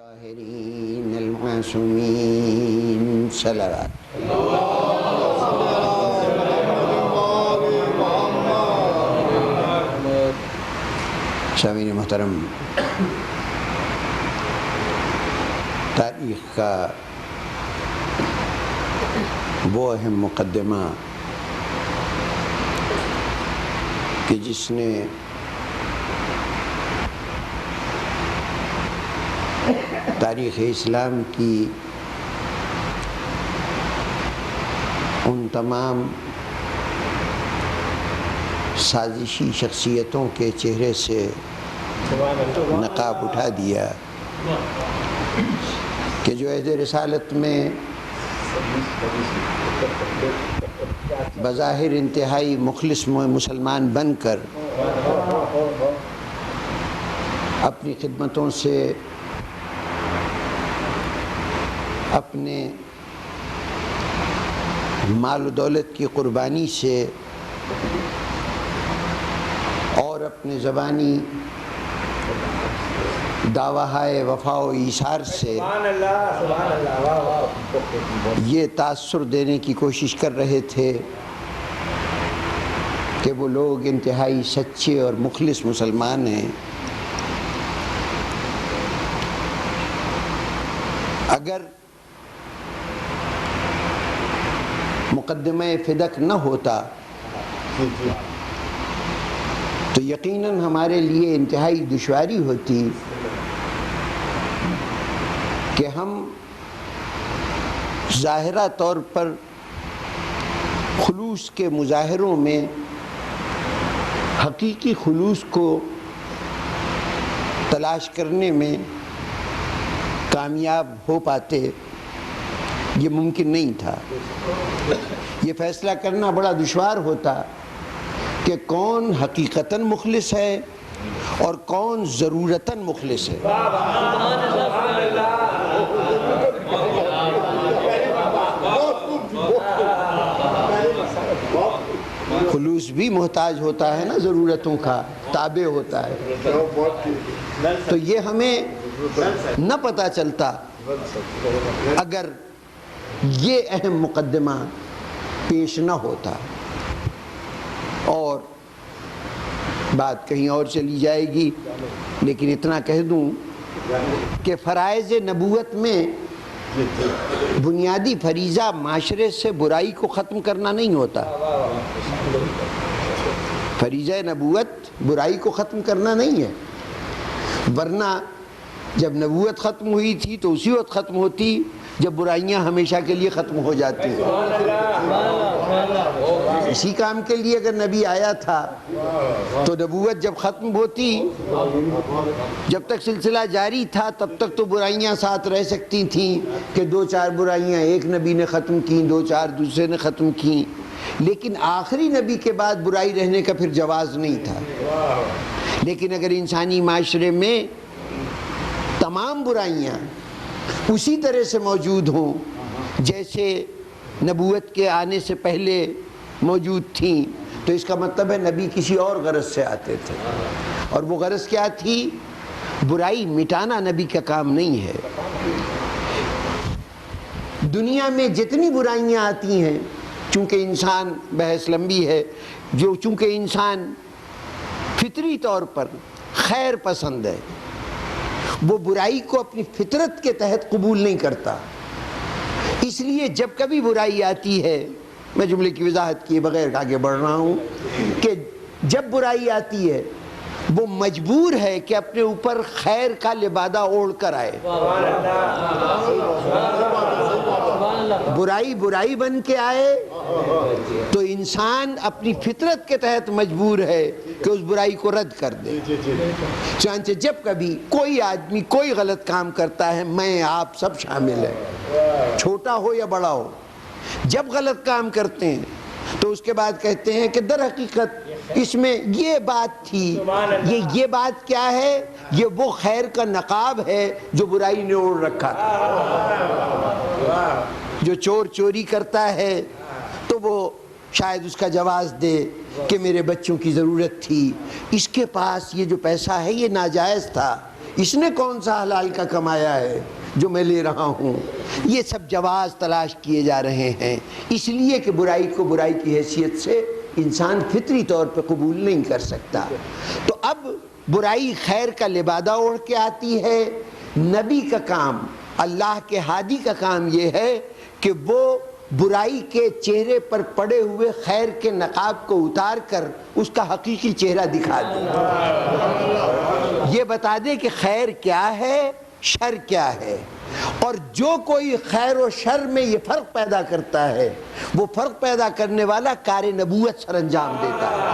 الطاہرین المعصومین صلوات۔ سامعین محترم، تاریخ کا وہ اہم مقدمہ کہ جس نے تاریخ اسلام کی ان تمام سازشی شخصیتوں کے چہرے سے نقاب اٹھا دیا کہ جو عہد رسالت میں بظاہر انتہائی مخلص مسلمان بن کر اپنی خدمتوں سے، اپنے مال و دولت کی قربانی سے اور اپنے زبانی دعویٰ وفا و ایثار سے یہ تاثر دینے کی کوشش کر رہے تھے کہ وہ لوگ انتہائی سچے اور مخلص مسلمان ہیں۔ اگر مقدمہ فدق نہ ہوتا تو یقیناً ہمارے لیے انتہائی دشواری ہوتی کہ ہم ظاہرہ طور پر خلوص کے مظاہروں میں حقیقی خلوص کو تلاش کرنے میں کامیاب ہو پاتے۔ یہ ممکن نہیں تھا۔ یہ فیصلہ کرنا بڑا دشوار ہوتا کہ کون حقیقتاً مخلص ہے اور کون ضرورتاً مخلص ہے۔ خلوص بھی محتاج ہوتا ہے نا، ضرورتوں کا تابع ہوتا ہے۔ تو یہ ہمیں نہ پتہ چلتا اگر یہ اہم مقدمہ پیش نہ ہوتا، اور بات کہیں اور چلی جائے گی، لیکن اتنا کہہ دوں کہ فرائض نبوت میں بنیادی فریضہ معاشرے سے برائی کو ختم کرنا نہیں ہوتا۔ فریضہ نبوت برائی کو ختم کرنا نہیں ہے، ورنہ جب نبوت ختم ہوئی تھی تو اسی وقت ختم ہوتی جب برائیاں ہمیشہ کے لیے ختم ہو جاتی۔ اسی کام کے لیے اگر نبی آیا تھا تو نبوت جب ختم ہوتی، جب تک سلسلہ جاری تھا تب تک تو برائیاں ساتھ رہ سکتی تھیں کہ دو چار برائیاں ایک نبی نے ختم کیں، دو چار دوسرے نے ختم کیں، لیکن آخری نبی کے بعد برائی رہنے کا پھر جواز نہیں تھا۔ لیکن اگر انسانی معاشرے میں تمام برائیاں اسی طرح سے موجود ہوں جیسے نبوت کے آنے سے پہلے موجود تھیں، تو اس کا مطلب ہے نبی کسی اور غرض سے آتے تھے، اور وہ غرض کیا تھی؟ برائی مٹانا نبی کا کام نہیں ہے۔ دنیا میں جتنی برائیاں آتی ہیں، چونکہ انسان، بحث لمبی ہے، چونکہ انسان فطری طور پر خیر پسند ہے، وہ برائی کو اپنی فطرت کے تحت قبول نہیں کرتا۔ اس لیے جب کبھی برائی آتی ہے، میں جملے کی وضاحت کیے بغیر آگے بڑھ رہا ہوں، کہ جب برائی آتی ہے وہ مجبور ہے کہ اپنے اوپر خیر کا لبادہ اوڑھ کر آئے۔ برائی بن کے آئے تو انسان اپنی فطرت کے تحت مجبور ہے کہ اس برائی کو رد کر دے۔ چنانچہ جب کبھی کوئی آدمی کوئی غلط کام کرتا ہے، میں آپ سب شامل ہیں، چھوٹا ہو یا بڑا ہو، جب غلط کام کرتے ہیں تو اس کے بعد کہتے ہیں کہ در حقیقت اس میں یہ بات تھی، یہ بات کیا ہے؟ یہ وہ خیر کا نقاب ہے جو برائی نے اوڑھ رکھا تھا۔ جو چور چوری کرتا ہے تو وہ شاید اس کا جواز دے کہ میرے بچوں کی ضرورت تھی، اس کے پاس یہ جو پیسہ ہے یہ ناجائز تھا، اس نے کون سا حلال کا کمایا ہے جو میں لے رہا ہوں؟ یہ سب جواز تلاش کیے جا رہے ہیں، اس لیے کہ برائی کو برائی کی حیثیت سے انسان فطری طور پہ قبول نہیں کر سکتا۔ تو اب برائی خیر کا لبادہ اوڑھ کے آتی ہے۔ نبی کا کام، اللہ کے ہادی کا کام یہ ہے کہ وہ برائی کے چہرے پر پڑے ہوئے خیر کے نقاب کو اتار کر اس کا حقیقی چہرہ دکھا دے، یہ بتا دے کہ خیر کیا ہے، شر کیا ہے۔ اور جو کوئی خیر و شر میں یہ فرق پیدا کرتا ہے، وہ فرق پیدا کرنے والا کار نبوت سر انجام دیتا ہے،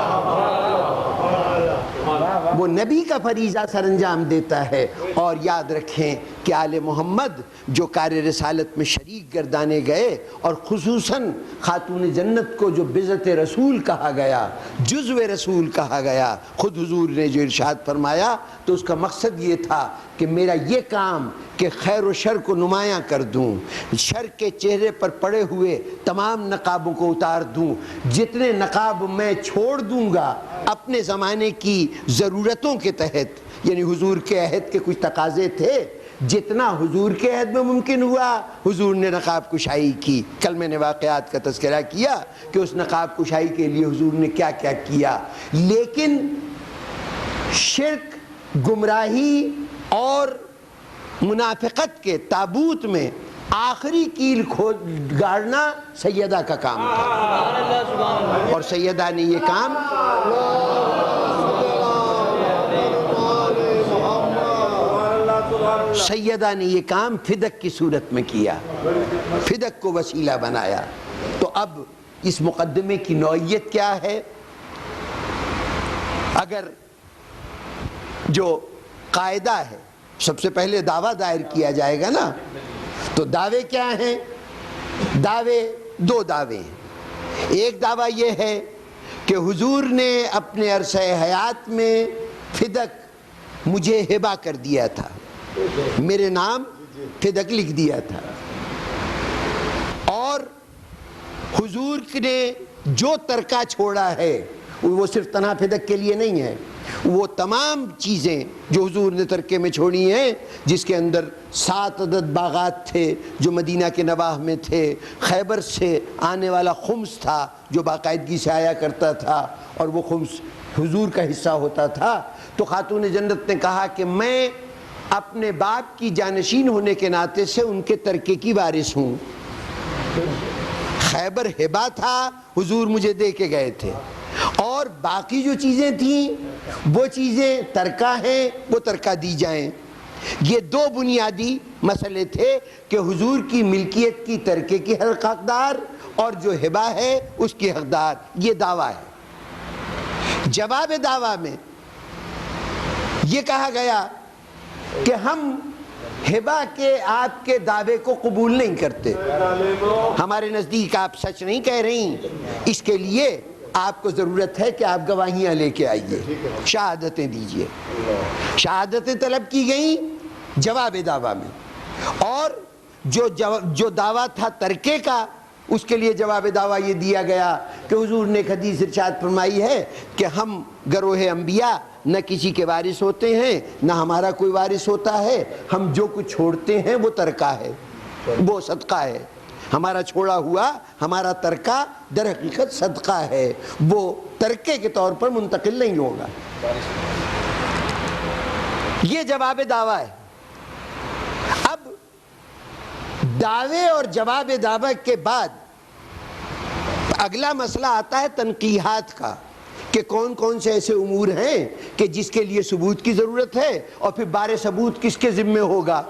وہ نبی کا فریضہ سر انجام دیتا ہے۔ اور یاد رکھیں کہ آل محمد جو کار رسالت میں شریک گردانے گئے، اور خصوصاً خاتون جنت کو جو بذات رسول کہا گیا، جزو رسول کہا گیا، خود حضور نے جو ارشاد فرمایا، تو اس کا مقصد یہ تھا کہ میرا یہ کام کہ خیر و شر کو نمایاں کر دوں، شر کے چہرے پر پڑے ہوئے تمام نقابوں کو اتار دوں، جتنے نقاب میں چھوڑ دوں گا اپنے زمانے کی ضرورتوں کے تحت، یعنی حضور کے عہد کے کچھ تقاضے تھے، جتنا حضور کے عہد میں ممکن ہوا حضور نے نقاب کشائی کی۔ کل میں نے واقعات کا تذکرہ کیا کہ اس نقاب کشائی کے لیے حضور نے کیا کیا کیا، لیکن شرک، گمراہی اور منافقت کے تابوت میں آخری کیل گاڑنا سیدہ کا کام تھا، اور سیدہ نے یہ کام فدق کی صورت میں کیا، فدق کو وسیلہ بنایا۔ تو اب اس مقدمے کی نوعیت کیا ہے؟ اگر جو قاعدہ ہے، سب سے پہلے دعویٰ دائر کیا جائے گا نا، تو دعوے کیا ہیں؟ دعوے دو دعوے ہیں۔ ایک دعویٰ یہ ہے کہ حضور نے اپنے عرصہ حیات میں فدق مجھے ہبہ کر دیا تھا، میرے نام فدق لکھ دیا تھا، اور حضور نے جو ترکہ چھوڑا ہے وہ صرف تنہا فدق کے لیے نہیں ہے، وہ تمام چیزیں جو حضور نے ترکے میں چھوڑی ہیں، جس کے اندر 7 عدد باغات تھے جو مدینہ کے نواح میں تھے، خیبر سے آنے والا خمس تھا جو باقاعدگی سے آیا کرتا تھا، اور وہ خمس حضور کا حصہ ہوتا تھا۔ تو خاتون جنت نے کہا کہ میں اپنے باپ کی جانشین ہونے کے ناطے سے ان کے ترکے کی وارث ہوں۔ خیبر ہبہ تھا، حضور مجھے دے کے گئے تھے، اور باقی جو چیزیں تھیں وہ چیزیں ترکہ ہیں، وہ ترکہ دی جائیں۔ یہ دو بنیادی مسئلے تھے کہ حضور کی ملکیت کی ترکے کی حقدار اور جو ہبہ ہے اس کی حقدار۔ یہ دعویٰ ہے۔ جواب دعویٰ میں یہ کہا گیا کہ ہم ہبہ کے آپ کے دعوے کو قبول نہیں کرتے، ہمارے نزدیک آپ سچ نہیں کہہ رہی، اس کے لیے آپ کو ضرورت ہے کہ آپ گواہیاں لے کے آئیے، شہادتیں دیجئے۔ شہادتیں طلب کی گئیں جواب دعویٰ میں، اور جو دعویٰ تھا ترکے کا، اس کے لیے جواب دعویٰ یہ دیا گیا کہ حضور نے ایک حدیث ارشاد فرمائی ہے کہ ہم گروہ انبیاء نہ کسی کے وارث ہوتے ہیں، نہ ہمارا کوئی وارث ہوتا ہے، ہم جو کچھ چھوڑتے ہیں وہ ترکہ ہے، وہ صدقہ ہے، ہمارا چھوڑا ہوا ہمارا ترکہ در حقیقت صدقہ ہے، وہ ترکے کے طور پر منتقل نہیں ہوگا۔ یہ جواب دعویٰ ہے۔ اب دعوے اور جواب دعویٰ کے بعد اگلا مسئلہ آتا ہے تنقیحات کا، کہ کون کون سے ایسے امور ہیں کہ جس کے لیے ثبوت کی ضرورت ہے، اور پھر بار ثبوت کس کے ذمہ ہوگا،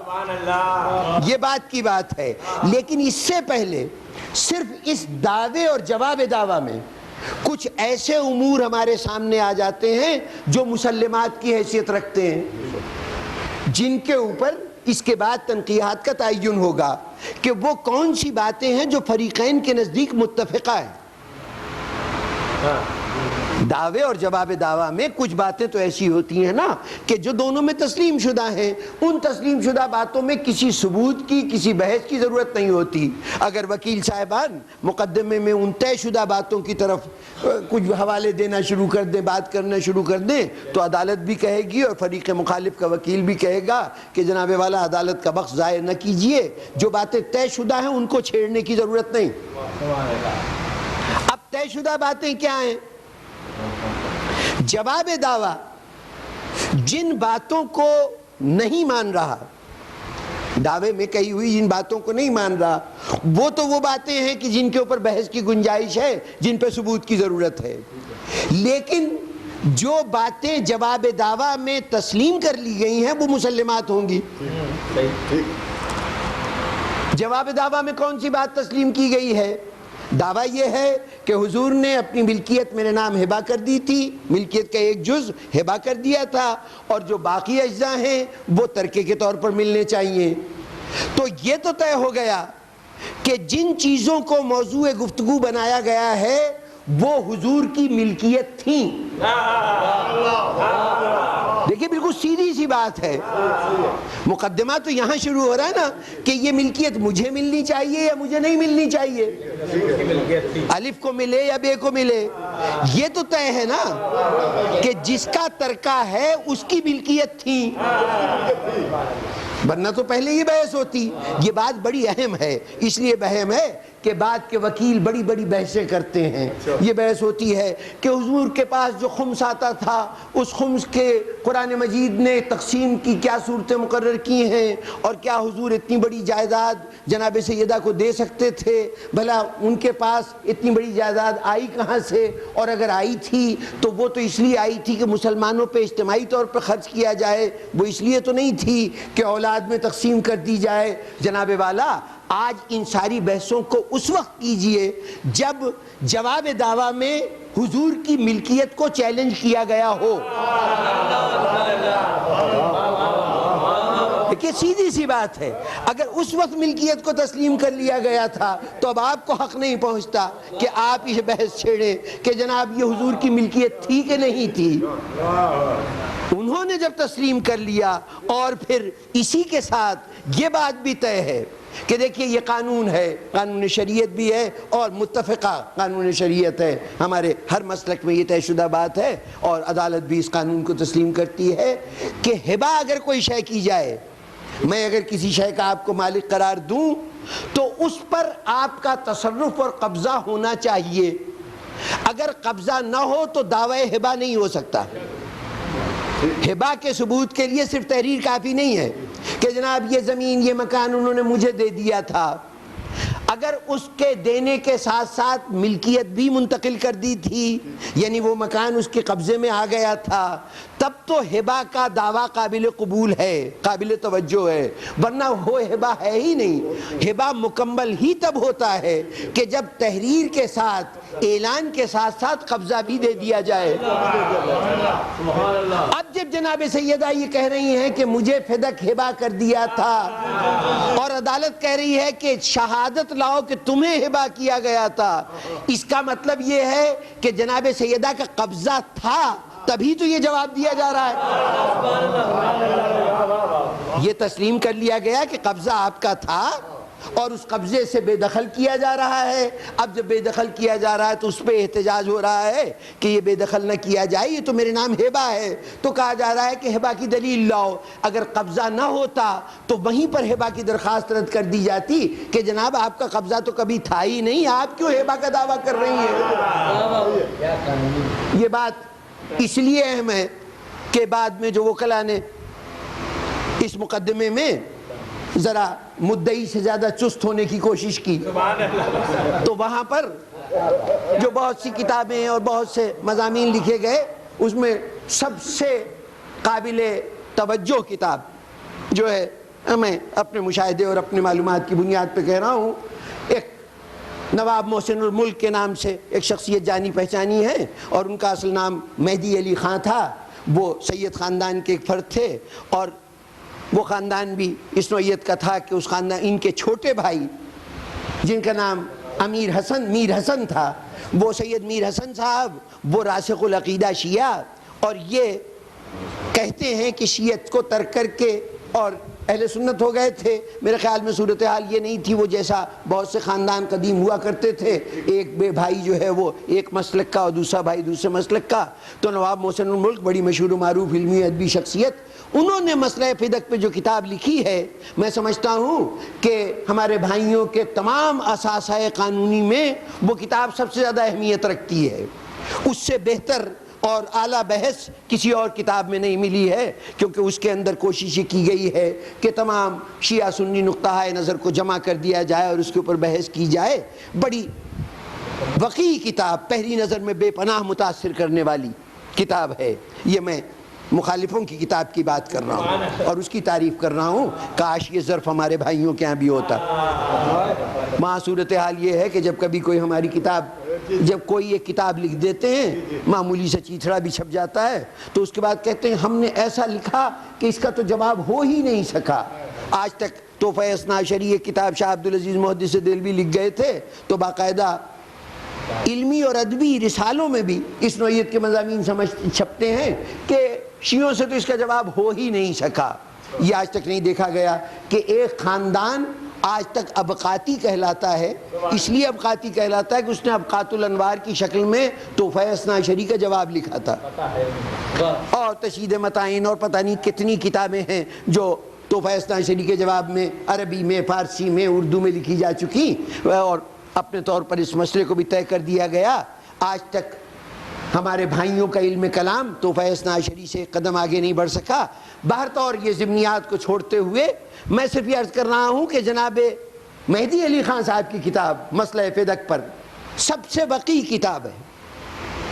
یہ بات کی بات ہے۔ لیکن اس سے پہلے صرف اس دعوے اور جواب دعویٰ میں کچھ ایسے امور ہمارے سامنے آ جاتے ہیں جو مسلمات کی حیثیت رکھتے ہیں، جن کے اوپر اس کے بعد تنقیحات کا تعین ہوگا کہ وہ کون سی باتیں ہیں جو فریقین کے نزدیک متفقہ ہیں۔ دعوے اور جواب دعویٰ میں کچھ باتیں تو ایسی ہوتی ہیں نا کہ جو دونوں میں تسلیم شدہ ہیں، ان تسلیم شدہ باتوں میں کسی ثبوت کی، کسی بحث کی ضرورت نہیں ہوتی۔ اگر وکیل صاحبان مقدمے میں ان طے شدہ باتوں کی طرف کچھ حوالے دینا شروع کر دیں، بات کرنا شروع کر دیں، تو عدالت بھی کہے گی اور فریق مخالف کا وکیل بھی کہے گا کہ جناب والا عدالت کا وقت ضائع نہ کیجئے، جو باتیں طے شدہ ہیں ان کو چھیڑنے کی ضرورت نہیں۔ اب طے شدہ باتیں کیا ہیں؟ جواب دعویٰ جن باتوں کو نہیں مان رہا، دعوے میں کہی ہوئی جن باتوں کو نہیں مان رہا، وہ تو وہ باتیں ہیں کہ جن کے اوپر بحث کی گنجائش ہے، جن پہ ثبوت کی ضرورت ہے۔ لیکن جو باتیں جواب دعویٰ میں تسلیم کر لی گئی ہیں وہ مسلمات ہوں گی۔ جواب دعویٰ میں کون سی بات تسلیم کی گئی ہے؟ دعویٰ یہ ہے کہ حضور نے اپنی ملکیت میرے نام ہبہ کر دی تھی، ملکیت کا ایک جز ہبہ کر دیا تھا، اور جو باقی اجزاء ہیں وہ ترکے کے طور پر ملنے چاہیے۔ تو یہ تو طے ہو گیا کہ جن چیزوں کو موضوع گفتگو بنایا گیا ہے وہ حضور کی ملکیت تھیں۔ دیکھیں بالکل سیدھی سی بات ہے، مقدمہ تو یہاں شروع ہو رہا ہے نا کہ یہ ملکیت مجھے ملنی چاہیے یا مجھے نہیں ملنی چاہیے، الف کو ملے یا بے کو ملے، یہ تو طے ہے نا کہ جس کا ترکہ ہے اس کی ملکیت تھی، ورنہ تو پہلے یہ بحث ہوتی۔ یہ بات بڑی اہم ہے، اس لیے اہم ہے کہ بعد کے وکیل بڑی بڑی بحثیں کرتے ہیں۔ یہ بحث ہوتی ہے کہ حضور کے پاس جو خمس آتا تھا اس خمس کے قرآن مجید نے تقسیم کی کیا صورتیں مقرر کی ہیں، اور کیا حضور اتنی بڑی جائیداد جناب سیدہ کو دے سکتے تھے، بھلا ان کے پاس اتنی بڑی جائیداد آئی کہاں سے، اور اگر آئی تھی تو وہ تو اس لیے آئی تھی کہ مسلمانوں پہ اجتماعی طور پر خرچ کیا جائے، وہ اس لیے تو نہیں تھی کہ اولاد میں تقسیم کر دی جائے۔ جناب والا آج ان ساری بحثوں کو اس وقت کیجئے جب جواب دعویٰ میں حضور کی ملکیت کو چیلنج کیا گیا ہو۔ دیکھیے سیدھی سی بات ہے، اگر اس وقت ملکیت کو تسلیم کر لیا گیا تھا تو اب آپ کو حق نہیں پہنچتا کہ آپ یہ بحث چھیڑیں کہ جناب یہ حضور کی ملکیت تھی کہ نہیں تھی۔ انہوں نے جب تسلیم کر لیا، اور پھر اسی کے ساتھ یہ بات بھی طے ہے کہ دیکھیے یہ قانون ہے، قانون شریعت بھی ہے اور متفقہ قانون شریعت ہے، ہمارے ہر مسلک میں یہ طے شدہ بات ہے، اور عدالت بھی اس قانون کو تسلیم کرتی ہے کہ ہبہ اگر کوئی شے کی جائے، میں اگر کسی شے کا آپ کو مالک قرار دوں تو اس پر آپ کا تصرف اور قبضہ ہونا چاہیے، اگر قبضہ نہ ہو تو دعوی ہبہ نہیں ہو سکتا۔ ہبہ کے ثبوت کے لیے صرف تحریر کافی نہیں ہے کہ جناب یہ زمین یہ مکان انہوں نے مجھے دے دیا تھا، اگر اس کے دینے کے ساتھ ساتھ ملکیت بھی منتقل کر دی تھی، یعنی وہ مکان اس کے قبضے میں آ گیا تھا، تب تو ہبہ کا دعویٰ قابل قبول ہے، قابل توجہ ہے، ورنہ وہ ہبہ ہے ہی نہیں۔ ہبہ مکمل ہی تب ہوتا ہے کہ جب تحریر کے ساتھ، اعلان کے ساتھ ساتھ قبضہ بھی دے دیا جائے۔ اب جب جناب سیدہ یہ کہہ رہی ہیں کہ مجھے فدق ہبہ کر دیا تھا، اور عدالت کہہ رہی ہے کہ شہادت لاؤ کہ تمہیں ہبہ کیا گیا تھا، اس کا مطلب یہ ہے کہ جناب سیدہ کا قبضہ تھا، تبھی تو یہ جواب دیا جا رہا ہے۔ یہ تسلیم کر لیا گیا کہ قبضہ آپ کا تھا اور اس قبضے سے بے دخل کیا جا رہا ہے۔ اب جب بے دخل کیا جا رہا ہے تو اس پہ احتجاج ہو رہا ہے کہ یہ بے دخل نہ کیا جائے، یہ تو میرے نام ہبہ ہے، تو کہا جا رہا ہے کہ ہبہ کی دلیل لاؤ۔ اگر قبضہ نہ ہوتا تو وہیں پر ہبہ کی درخواست رد کر دی جاتی کہ جناب آپ کا قبضہ تو کبھی تھا ہی نہیں، آپ کیوں ہبہ کا دعویٰ کر رہی ہیں۔ یہ بات اس لیے اہم ہے کہ بعد میں جو وکلاء نے اس مقدمے میں ذرا مدعی سے زیادہ چست ہونے کی کوشش کی، تو وہاں پر جو بہت سی کتابیں اور بہت سے مضامین لکھے گئے، اس میں سب سے قابل توجہ کتاب جو ہے، میں اپنے مشاہدے اور اپنے معلومات کی بنیاد پہ کہہ رہا ہوں، ایک نواب محسن الملک کے نام سے ایک شخصیت جانی پہچانی ہے، اور ان کا اصل نام مہدی علی خان تھا۔ وہ سید خاندان کے ایک فرد تھے، اور وہ خاندان بھی اس نوعیت کا تھا کہ اس خاندان، ان کے چھوٹے بھائی جن کا نام میر حسن تھا، وہ سید میر حسن صاحب وہ راسخ العقیدہ شیعہ، اور یہ کہتے ہیں کہ شیعت کو ترک کر کے اور اہل سنت ہو گئے تھے۔ میرے خیال میں صورتحال یہ نہیں تھی وہ جیسا بہت سے خاندان قدیم ہوا کرتے تھے، ایک بے بھائی جو ہے وہ ایک مسلک کا اور دوسرا بھائی دوسرے مسلک کا۔ تو نواب محسن الملک بڑی مشہور و معروف علمی ادبی شخصیت، انہوں نے مسئلہ فدق پہ جو کتاب لکھی ہے، میں سمجھتا ہوں کہ ہمارے بھائیوں کے تمام اثاثہ قانونی میں وہ کتاب سب سے زیادہ اہمیت رکھتی ہے۔ اس سے بہتر اور اعلیٰ بحث کسی اور کتاب میں نہیں ملی ہے، کیونکہ اس کے اندر کوشش کی گئی ہے کہ تمام شیعہ سنی نقطہ نظر کو جمع کر دیا جائے اور اس کے اوپر بحث کی جائے۔ بڑی وقیع کتاب، پہلی نظر میں بے پناہ متاثر کرنے والی کتاب ہے یہ۔ میں مخالفوں کی کتاب کی بات کر رہا ہوں اور اس کی تعریف کر رہا ہوں، کاش یہ ظرف ہمارے بھائیوں کے ہاں بھی ہوتا۔ وہاں صورتحال یہ ہے کہ جب کبھی کوئی ہماری کتاب، جب کوئی ایک کتاب لکھ دیتے ہیں، معمولی سا چیتھڑا بھی چھپ جاتا ہے، تو اس کے بعد کہتے ہیں ہم نے ایسا لکھا کہ اس کا تو جواب ہو ہی نہیں سکا۔ آج تک تحفہ اثنا عشری ایک کتاب شاہ عبدالعزیز محدث دہلوی لکھ گئے تھے، تو باقاعدہ علمی اور ادبی رسالوں میں بھی اس نوعیت کے مضامین چھپتے ہیں کہ شیعوں سے تو اس کا جواب ہو ہی نہیں سکا۔ یہ آج تک نہیں دیکھا گیا کہ ایک خاندان آج تک ابقاتی کہلاتا ہے، اس لیے ابقاتی کہلاتا ہے کہ اس نے ابقات الانوار کی شکل میں تحفہ اثنا عشری کا جواب لکھا تھا، اور تشہید متائن اور پتہ نہیں کتنی کتابیں ہیں جو تحفہ اثنا عشری کے جواب میں عربی میں، فارسی میں، اردو میں لکھی جا چکی، اور اپنے طور پر اس مسئلے کو بھی طے کر دیا گیا۔ آج تک ہمارے بھائیوں کا علم کلام تحفہ اثنا عشری سے قدم آگے نہیں بڑھ سکا۔ بہرطور یہ ضمنیات کو چھوڑتے ہوئے میں صرف یہ عرض کر رہا ہوں کہ جناب مہدی علی خان صاحب کی کتاب مسئلہ فدق پر سب سے وقیع کتاب ہے،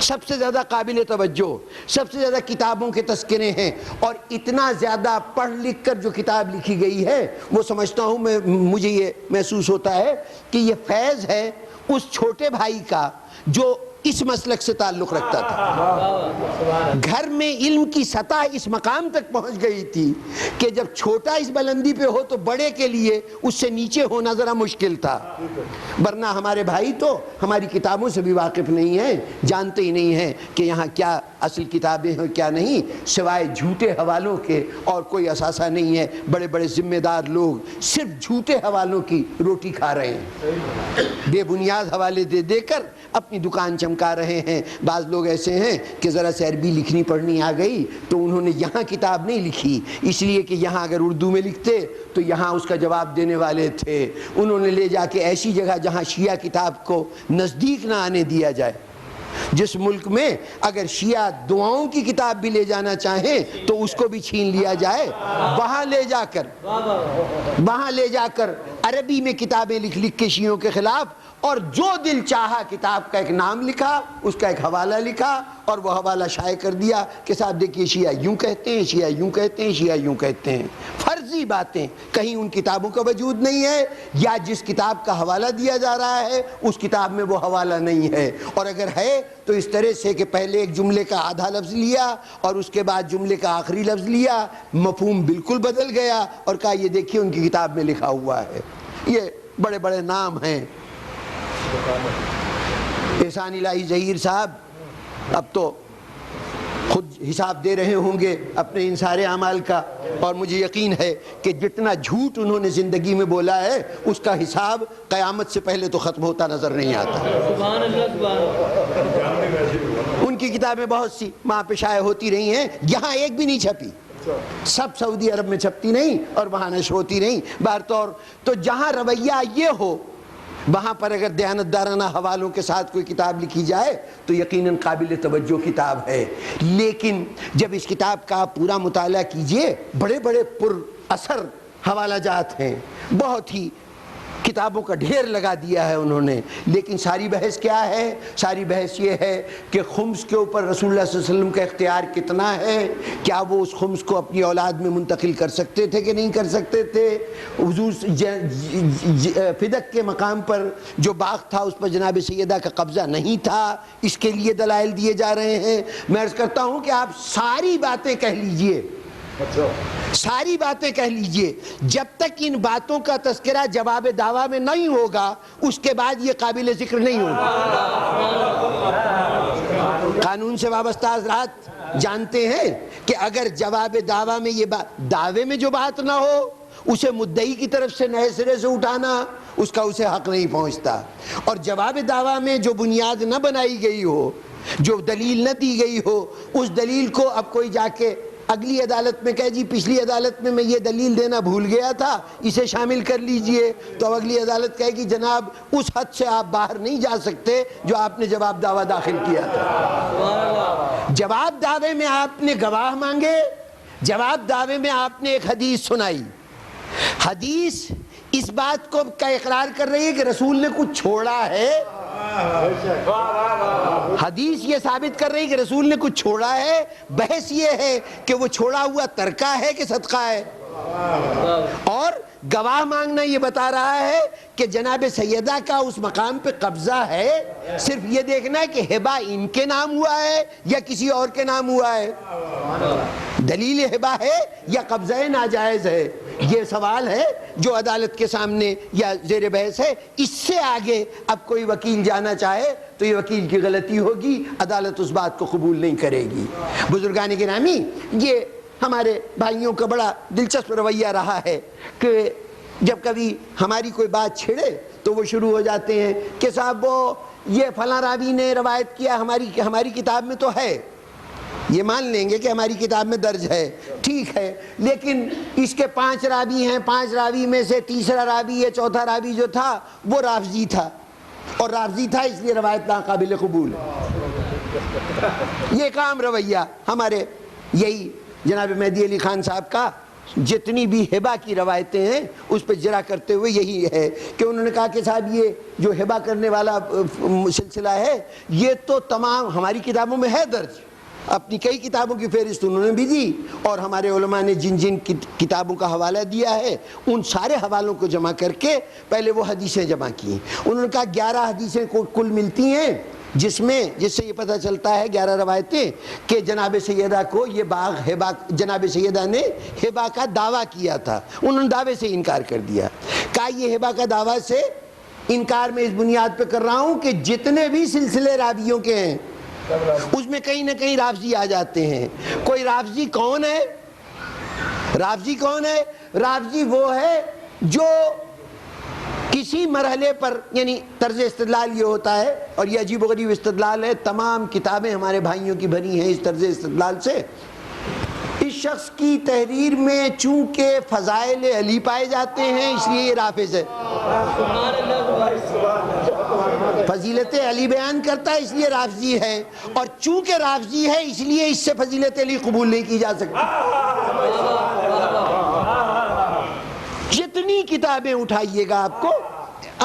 سب سے زیادہ قابل توجہ، سب سے زیادہ کتابوں کے تذکرے ہیں، اور اتنا زیادہ پڑھ لکھ کر جو کتاب لکھی گئی ہے وہ سمجھتا ہوں مجھے یہ محسوس ہوتا ہے کہ یہ فیض ہے اس چھوٹے بھائی کا جو اس مسلک سے تعلق رکھتا تھا۔ گھر میں علم کی سطح اس مقام تک پہنچ گئی تھی کہ جب چھوٹا اس بلندی پہ ہو تو بڑے کے لیے اس سے نیچے ہونا ذرا مشکل تھا، ورنہ ہمارے بھائی تو ہماری کتابوں سے بھی واقف نہیں ہیں، جانتے ہی نہیں ہیں کہ یہاں کیا اصل کتابیں ہیں کیا نہیں، سوائے جھوٹے حوالوں کے اور کوئی اثاثہ نہیں ہے۔ بڑے بڑے ذمہ دار لوگ صرف جھوٹے حوالوں کی روٹی کھا رہے ہیں، بے بنیاد حوالے دے دے کر اپنی دکان چمکا رہے ہیں۔ بعض لوگ ایسے ہیں کہ ذرا سے عربی لکھنی پڑھنی آ گئی تو انہوں نے یہاں کتاب نہیں لکھی، اس لیے کہ یہاں اگر اردو میں لکھتے تو یہاں اس کا جواب دینے والے تھے، انہوں نے لے جا کے ایسی جگہ جہاں شیعہ کتاب کو نزدیک نہ آنے دیا جائے، جس ملک میں اگر شیعہ دعاؤں کی کتاب بھی لے جانا چاہیں تو اس کو بھی چھین لیا جائے، وہاں لے جا کر عربی میں کتابیں لکھ لکھ کے شیعوں کے خلاف، اور جو دل چاہا کتاب کا ایک نام لکھا، اس کا ایک حوالہ لکھا اور وہ حوالہ شائع کر دیا کہ صاحب دیکھیے شیعہ یوں کہتے ہیں، شیعہ یوں کہتے ہیں، شیعہ یوں کہتے ہیں۔ فرضی باتیں، کہیں ان کتابوں کا وجود نہیں ہے، یا جس کتاب کا حوالہ دیا جا رہا ہے اس کتاب میں وہ حوالہ نہیں ہے، اور اگر ہے تو اس طرح سے کہ پہلے ایک جملے کا آدھا لفظ لیا اور اس کے بعد جملے کا آخری لفظ لیا، مفہوم بالکل بدل گیا اور کہا یہ دیکھیے ان کی کتاب میں لکھا ہوا ہے۔ یہ بڑے بڑے نام ہیں۔ احسان الہی ظہیر صاحب اب تو خود حساب دے رہے ہوں گے اپنے ان سارے اعمال کا، اور مجھے یقین ہے کہ جتنا جھوٹ انہوں نے زندگی میں بولا ہے اس کا حساب قیامت سے پہلے تو ختم ہوتا نظر نہیں آتا۔ ان کی کتابیں بہت سی وہاں پہ شائع ہوتی رہی ہیں، یہاں ایک بھی نہیں چھپی، سب سعودی عرب میں چھپتی نہیں اور وہاں نشر ہوتی نہیں۔ بہرطور تو جہاں رویہ یہ ہو وہاں پر اگر دیانتدارانہ حوالوں کے ساتھ کوئی کتاب لکھی جائے تو یقیناً قابل توجہ کتاب ہے، لیکن جب اس کتاب کا آپ پورا مطالعہ کیجئے، بڑے بڑے پر اثر حوالہ جات ہیں، بہت ہی کتابوں کا ڈھیر لگا دیا ہے انہوں نے، لیکن ساری بحث کیا ہے؟ ساری بحث یہ ہے کہ خمس کے اوپر رسول اللہ صلی اللہ علیہ وسلم کا اختیار کتنا ہے، کیا وہ اس خمس کو اپنی اولاد میں منتقل کر سکتے تھے کہ نہیں کر سکتے تھے، حضور فدق کے مقام پر جو باغ تھا اس پر جناب سیدہ کا قبضہ نہیں تھا، اس کے لیے دلائل دیے جا رہے ہیں۔ میں عرض کرتا ہوں کہ آپ ساری باتیں کہہ لیجئے ساری باتیں کہہ لیجئے، جب تک ان باتوں کا تذکرہ جواب دعویٰ میں نہیں ہوگا اس کے بعد یہ قابل ذکر نہیں ہوگا۔ قانون سے وابستہ حضرات جانتے ہیں کہ اگر جواب دعویٰ میں یہ بات، دعوے میں جو بات نہ ہو اسے مدعی کی طرف سے نئے سرے سے اٹھانا اس کا اسے حق نہیں پہنچتا، اور جواب دعویٰ میں جو بنیاد نہ بنائی گئی ہو، جو دلیل نہ دی گئی ہو، اس دلیل کو اب کوئی جا کے اگلی عدالت میں کہے جی پچھلی عدالت میں یہ دلیل دینا بھول گیا تھا، اسے شامل کر لیجئے، تو اگلی عدالت کہے گی جناب اس حد سے آپ باہر نہیں جا سکتے جو آپ نے جواب دعویٰ داخل کیا تھا۔ جواب دعوے میں آپ نے گواہ مانگے، جواب دعوے میں آپ نے ایک حدیث سنائی، حدیث اس بات کو کا اقرار کر رہی ہے کہ رسول نے کچھ چھوڑا ہے، حدیث یہ ثابت کر رہی ہے کہ رسول نے کچھ چھوڑا ہے، بحث یہ ہے کہ وہ چھوڑا ہوا ترکہ ہے کہ صدقہ ہے، اور گواہ مانگنا یہ بتا رہا ہے کہ جناب سیدہ کا اس مقام پہ قبضہ ہے، صرف یہ دیکھنا ہے کہ ہبہ ان کے نام ہوا ہے یا کسی اور کے نام ہوا ہے، دلیل ہبہ ہے یا قبضہ ناجائز ہے، یہ سوال ہے جو عدالت کے سامنے یا زیر بحث ہے۔ اس سے آگے اب کوئی وکیل جانا چاہے تو یہ وکیل کی غلطی ہوگی، عدالت اس بات کو قبول نہیں کرے گی۔ بزرگان گرامی، یہ ہمارے بھائیوں کا بڑا دلچسپ رویہ رہا ہے کہ جب کبھی ہماری کوئی بات چھڑے تو وہ شروع ہو جاتے ہیں کہ صاحب وہ یہ فلاں راوی نے روایت کیا، ہماری کتاب میں تو ہے، یہ مان لیں گے کہ ہماری کتاب میں درج ہے، ٹھیک ہے، لیکن اس کے 5 راوی ہیں، 5 راوی میں سے تیسرا راوی یا چوتھا راوی جو تھا وہ رافضی تھا، اور رافضی تھا اس لیے روایت ناقابل قبول ہے۔ یہ ایک عام رویہ ہمارے، یہی جناب مہدی علی خان صاحب کا جتنی بھی ہبہ کی روایتیں ہیں اس پہ جرا کرتے ہوئے یہی ہے کہ انہوں نے کہا کہ صاحب یہ جو ہبہ کرنے والا سلسلہ ہے یہ تو تمام ہماری کتابوں میں ہے درج، اپنی کئی کتابوں کی فہرست انہوں نے بھی دی، اور ہمارے علماء نے جن جن کتابوں کا حوالہ دیا ہے ان سارے حوالوں کو جمع کر کے پہلے وہ حدیثیں جمع کی۔ انہوں نے کہا 11 حدیثیں کل ملتی ہیں جس سے یہ پتہ چلتا ہے 11 روایتیں کہ جناب سیدہ کو یہ باغ ہبہ، جناب سیدہ نے ہبہ کا دعویٰ کیا تھا، انہوں نے دعوے سے انکار کر دیا۔ کہا یہ ہبہ کا دعویٰ سے انکار میں اس بنیاد پہ کر رہا ہوں کہ جتنے بھی سلسلے راویوں کے ہیں اس میں کہیں نہ کہیں رافضی آ جاتے ہیں۔ کوئی رافضی کون ہے؟ رافضی کون ہے؟ رافضی وہ ہے جو کسی مرحلے پر، یعنی طرز استدلال یہ ہوتا ہے، اور یہ عجیب و غریب استدلال ہے، تمام کتابیں ہمارے بھائیوں کی بھری ہیں اس طرز استدلال سے، اس شخص کی تحریر میں چونکہ فضائل علی پائے جاتے ہیں اس لیے یہ رافض ہے، فضیلت علی بیان کرتا ہے اس لیے رافضی ہے، اور چونکہ رافضی ہے اس لیے اس سے فضیلت علی قبول نہیں کی جا سکتی۔ جتنی کتابیں اٹھائیے گا آپ کو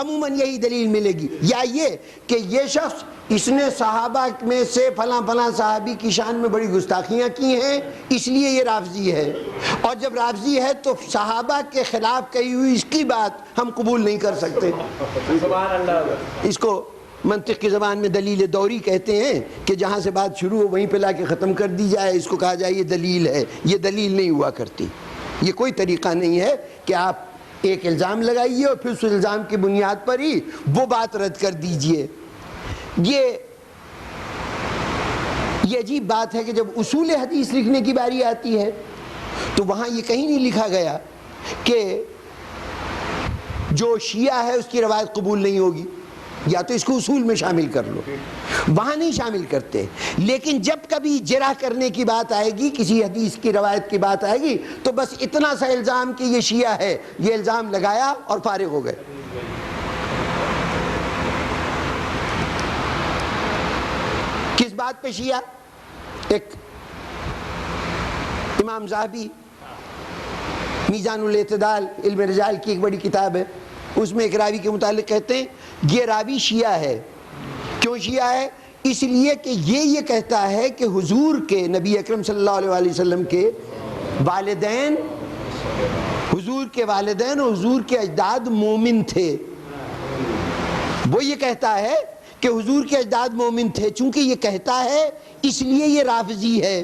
عموماً یہی دلیل ملے گی، یا یہ کہ یہ شخص اس نے صحابہ میں سے فلاں صحابی کی شان میں بڑی گستاخیاں کی ہیں اس لیے یہ رافضی ہے، اور جب رافضی ہے تو صحابہ کے خلاف کہی ہوئی اس کی بات ہم قبول نہیں کر سکتے۔ اس کو منطق کی زبان میں دلیل دوری کہتے ہیں کہ جہاں سے بات شروع ہو وہیں پہ لا کے ختم کر دی جائے، اس کو کہا جائے یہ دلیل ہے، یہ دلیل نہیں ہوا کرتی۔ یہ کوئی طریقہ نہیں ہے کہ آپ ایک الزام لگائیے اور پھر اس الزام کی بنیاد پر ہی وہ بات رد کر دیجئے۔ یہ عجیب بات ہے کہ جب اصول حدیث لکھنے کی باری آتی ہے تو وہاں یہ کہیں نہیں لکھا گیا کہ جو شیعہ ہے اس کی روایت قبول نہیں ہوگی، یا تو اس کو اصول میں شامل کر لو، وہاں نہیں شامل کرتے۔ لیکن جب کبھی جرح کرنے کی بات آئے گی، کسی حدیث کی روایت کی بات آئے گی تو بس اتنا سا الزام کہ یہ شیعہ ہے، یہ الزام لگایا اور فارغ ہو گئے۔ کس بات پہ شیعہ؟ ایک امام ذہبی میزان الاعتدال علم رجال کی ایک بڑی کتاب ہے، اس میں ایک راوی کے متعلق کہتے ہیں یہ راوی شیعہ ہے۔ کیوں شیعہ ہے؟ اس لیے کہ یہ کہتا ہے کہ حضور کے، نبی اکرم صلی اللہ علیہ وسلم کے والدین، حضور کے والدین اور حضور کے اجداد مومن تھے۔ وہ یہ کہتا ہے کہ حضور کے اجداد مومن تھے، چونکہ یہ کہتا ہے اس لیے یہ رافضی ہے۔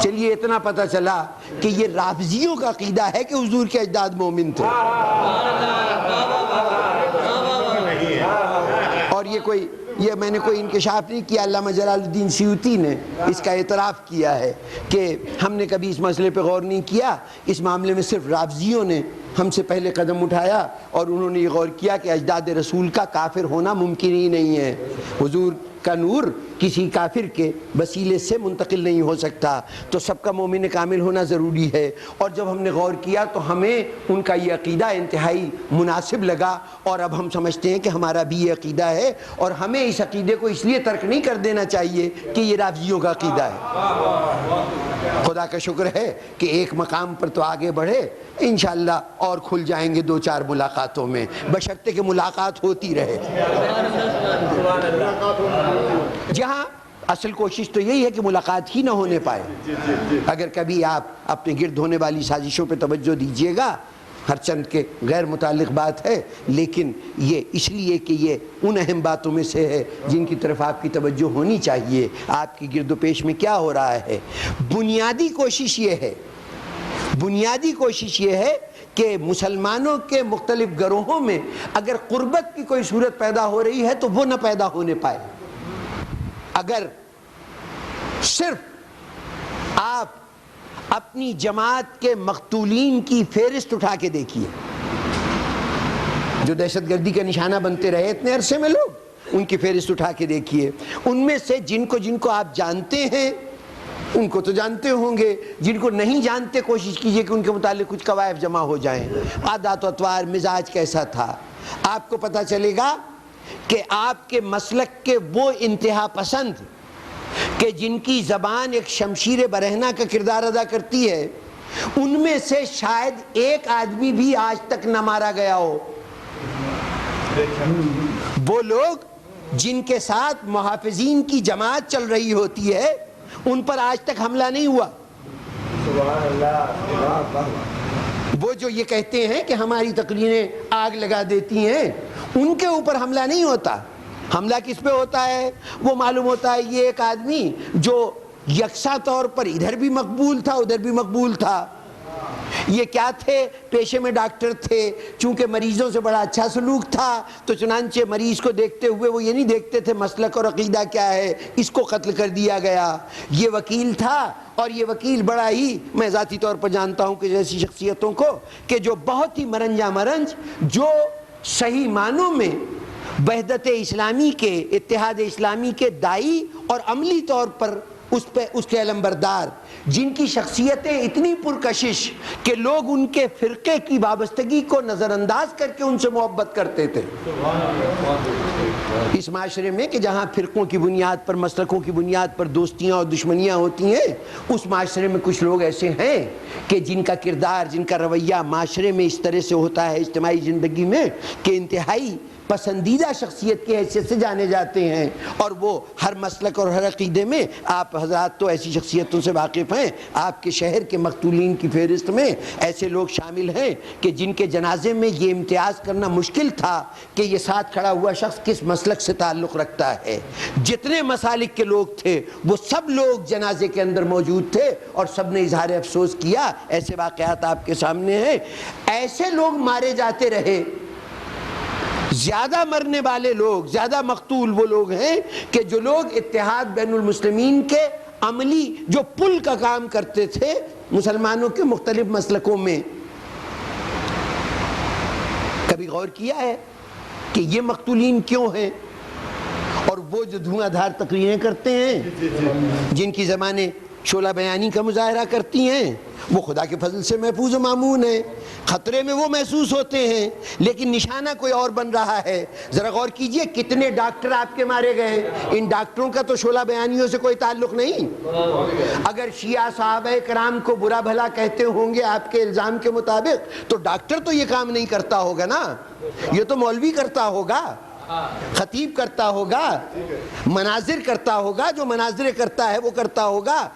چلیے اتنا پتہ چلا کہ یہ رافضیوں کا عقیدہ ہے کہ حضور کے اجداد مومن تھے، اور یہ میں نے کوئی انکشاف نہیں کیا، علامہ جلال الدین سیوطی نے اس کا اعتراف کیا ہے کہ ہم نے کبھی اس مسئلے پہ غور نہیں کیا، اس معاملے میں صرف رافضیوں نے ہم سے پہلے قدم اٹھایا اور انہوں نے یہ غور کیا کہ اجداد رسول کا کافر ہونا ممکن ہی نہیں ہے، حضور کا نور کسی کافر کے وسیلے سے منتقل نہیں ہو سکتا، تو سب کا مومن کامل ہونا ضروری ہے۔ اور جب ہم نے غور کیا تو ہمیں ان کا یہ عقیدہ انتہائی مناسب لگا، اور اب ہم سمجھتے ہیں کہ ہمارا بھی یہ عقیدہ ہے، اور ہمیں اس عقیدے کو اس لیے ترک نہیں کر دینا چاہیے کہ یہ رافضیوں کا عقیدہ ہے۔ خدا کا شکر ہے کہ ایک مقام پر تو آگے بڑھے، انشاءاللہ اور کھل جائیں گے 2-4 ملاقاتوں میں، بشرطے کہ ملاقات ہوتی رہے۔ جہاں اصل کوشش تو یہی ہے کہ ملاقات ہی نہ ہونے پائے۔ اگر کبھی آپ اپنے گرد ہونے والی سازشوں پہ توجہ دیجئے گا، ہر چند کے غیر متعلق بات ہے، لیکن یہ اس لیے کہ یہ ان اہم باتوں میں سے ہے جن کی طرف آپ کی توجہ ہونی چاہیے۔ آپ کی گرد و پیش میں کیا ہو رہا ہے؟ بنیادی کوشش یہ ہے کہ مسلمانوں کے مختلف گروہوں میں اگر قربت کی کوئی صورت پیدا ہو رہی ہے تو وہ نہ پیدا ہونے پائے۔ اگر صرف آپ اپنی جماعت کے مقتولین کی فہرست اٹھا کے دیکھیے، جو دہشت گردی کا نشانہ بنتے رہے اتنے عرصے میں لوگ، ان کی فہرست اٹھا کے دیکھیے، ان میں سے جن کو آپ جانتے ہیں ان کو تو جانتے ہوں گے، جن کو نہیں جانتے کوشش کیجئے کہ ان کے متعلق کچھ قوائف جمع ہو جائیں، عادات و اطوار، مزاج کیسا تھا، آپ کو پتہ چلے گا کہ آپ کے مسلک کے وہ انتہا پسند کہ جن کی زبان ایک شمشیر برہنہ کا کردار ادا کرتی ہے، ان میں سے شاید ایک آدمی بھی آج تک نہ مارا گیا ہو۔ وہ لوگ جن کے ساتھ محافظین کی جماعت چل رہی ہوتی ہے ان پر آج تک حملہ نہیں ہوا۔ وہ جو یہ کہتے ہیں کہ ہماری تقریریں آگ لگا دیتی ہیں، ان کے اوپر حملہ نہیں ہوتا۔ حملہ کس پہ ہوتا ہے؟ وہ معلوم ہوتا ہے یہ ایک آدمی جو یکساں طور پر ادھر بھی مقبول تھا ادھر بھی مقبول تھا۔ یہ کیا تھے؟ پیشے میں ڈاکٹر تھے، چونکہ مریضوں سے بڑا اچھا سلوک تھا تو چنانچہ مریض کو دیکھتے ہوئے وہ یہ نہیں دیکھتے تھے مسلک اور عقیدہ کیا ہے، اس کو قتل کر دیا گیا۔ یہ وکیل تھا، اور یہ وکیل بڑا ہی، میں ذاتی طور پر جانتا ہوں کہ ایسی شخصیتوں کو کہ جو بہت ہی مرنج جو صحیح معنوں میں وحدت اسلامی کے، اتحاد اسلامی کے داعی اور عملی طور پر اس کے علمبردار، جن کی شخصیتیں اتنی پرکشش کہ لوگ ان کے فرقے کی وابستگی کو نظر انداز کر کے ان سے محبت کرتے تھے۔ اس معاشرے میں کہ جہاں فرقوں کی بنیاد پر، مسلکوں کی بنیاد پر دوستیاں اور دشمنیاں ہوتی ہیں، اس معاشرے میں کچھ لوگ ایسے ہیں کہ جن کا کردار، جن کا رویہ معاشرے میں اس طرح سے ہوتا ہے، اجتماعی زندگی میں، کہ انتہائی پسندیدہ شخصیت کی حیثیت سے جانے جاتے ہیں، اور وہ ہر مسلک اور ہر عقیدے میں، آپ حضرات تو ایسی شخصیتوں سے واقف ہیں، آپ کے شہر کے مقتولین کی فہرست میں ایسے لوگ شامل ہیں کہ جن کے جنازے میں یہ امتیاز کرنا مشکل تھا کہ یہ ساتھ کھڑا ہوا شخص کس مسلک سے تعلق رکھتا ہے۔ جتنے مسالک کے لوگ تھے وہ سب لوگ جنازے کے اندر موجود تھے، اور سب نے اظہار افسوس کیا۔ ایسے واقعات آپ کے سامنے ہیں۔ ایسے لوگ مارے جاتے رہے۔ زیادہ مرنے والے لوگ، زیادہ مقتول وہ لوگ ہیں کہ جو لوگ اتحاد بین المسلمین کے عملی جو پل کا کام کرتے تھے مسلمانوں کے مختلف مسلکوں میں۔ کبھی غور کیا ہے کہ یہ مقتولین کیوں ہیں؟ اور وہ جو دھواں دھار تقریریں کرتے ہیں، جن کی زبانیں شعلہ بیانی کا مظاہرہ کرتی ہیں، وہ خدا کے فضل سے محفوظ و مامون ہیں۔ خطرے میں وہ محسوس ہوتے ہیں لیکن نشانہ کوئی اور بن رہا ہے۔ ذرا غور کیجئے کتنے ڈاکٹر آپ کے مارے گئے، ان ڈاکٹروں کا تو شعلہ بیانیوں سے کوئی تعلق نہیں۔ اگر شیعہ صحابہ کرام کو برا بھلا کہتے ہوں گے آپ کے الزام کے مطابق، تو ڈاکٹر تو یہ کام نہیں کرتا ہوگا نا، یہ تو مولوی کرتا ہوگا، خطیب کرتا ہوگا، مناظر کرتا ہوگا، جو مناظر کرتا ہے وہ کرتا ہوگا۔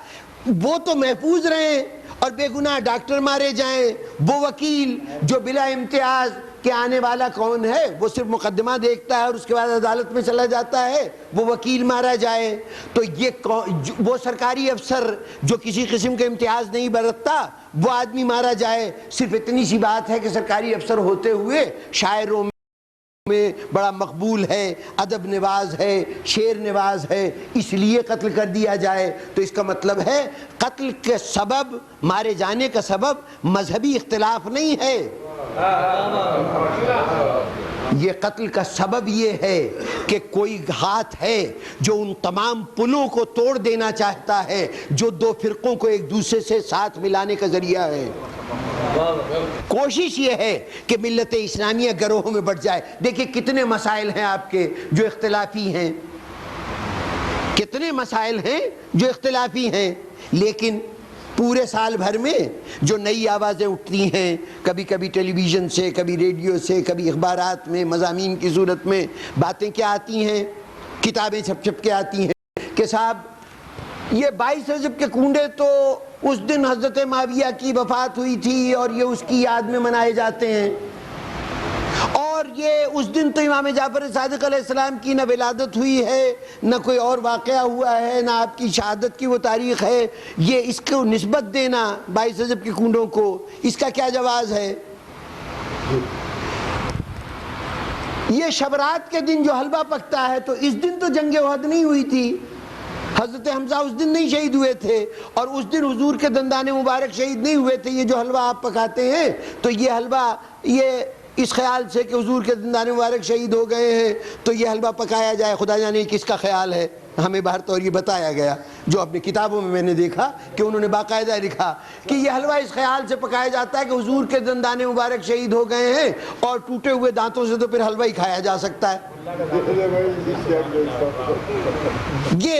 وہ تو محفوظ رہیں اور بے گناہ ڈاکٹر مارے جائیں، وہ وکیل جو بلا امتیاز کہ آنے والا کون ہے، وہ صرف مقدمہ دیکھتا ہے اور اس کے بعد عدالت میں چلا جاتا ہے، وہ وکیل مارا جائے، تو یہ وہ سرکاری افسر جو کسی قسم کا امتیاز نہیں برتتا وہ آدمی مارا جائے، صرف اتنی سی بات ہے کہ سرکاری افسر ہوتے ہوئے شاعروں میں بڑا مقبول ہے، ادب نواز ہے، شعر نواز ہے، اس لیے قتل کر دیا جائے، تو اس کا مطلب ہے قتل کے سبب، مارے جانے کا سبب مذہبی اختلاف نہیں ہے، یہ قتل کا سبب یہ ہے کہ کوئی ہاتھ ہے جو ان تمام پلوں کو توڑ دینا چاہتا ہے جو دو فرقوں کو ایک دوسرے سے ساتھ ملانے کا ذریعہ ہے۔ کوشش یہ ہے کہ ملت اسلامیہ گروہوں میں بٹ جائے۔ دیکھیں کتنے مسائل ہیں آپ کے جو اختلافی ہیں، کتنے مسائل ہیں جو اختلافی ہیں، لیکن پورے سال بھر میں جو نئی آوازیں اٹھتی ہیں، کبھی کبھی ٹیلی ویژن سے، کبھی ریڈیو سے، کبھی اخبارات میں مضامین کی صورت میں باتیں کیا آتی ہیں، کتابیں چھپ چھپ کے آتی ہیں کہ صاحب یہ 22 رجب کے کنڈے تو اس دن حضرت معاویہ کی وفات ہوئی تھی اور یہ اس کی یاد میں منائے جاتے ہیں، اور یہ اس دن تو امام جعفر صادق علیہ السلام کی نہ ولادت ہوئی ہے، نہ کوئی اور واقعہ ہوا ہے، نہ آپ کی شہادت کی وہ تاریخ ہے، یہ اس کو نسبت دینا 22 رجب کے کنڈوں کو، اس کا کیا جواز ہے؟ یہ شبرات کے دن جو حلوہ پکتا ہے تو اس دن تو جنگ احد نہیں ہوئی تھی، حضرت حمزہ اس دن نہیں شہید ہوئے تھے، اور اس دن حضور کے دندان مبارک شہید نہیں ہوئے تھے، یہ جو حلوہ آپ پکاتے ہیں تو یہ حلوہ یہ اس خیال سے کہ حضور کے دندان مبارک شہید ہو گئے ہیں تو یہ حلوہ پکایا جائے، خدا جانے کس کا خیال ہے، ہمیں باہر طور یہ بتایا گیا، جو اپنی کتابوں میں نے دیکھا کہ انہوں نے باقاعدہ لکھا کہ یہ حلوہ اس خیال سے پکایا جاتا ہے کہ حضور کے دندان مبارک شہید ہو گئے ہیں اور ٹوٹے ہوئے دانتوں سے تو پھر حلوہ ہی کھایا جا سکتا ہے۔ یہ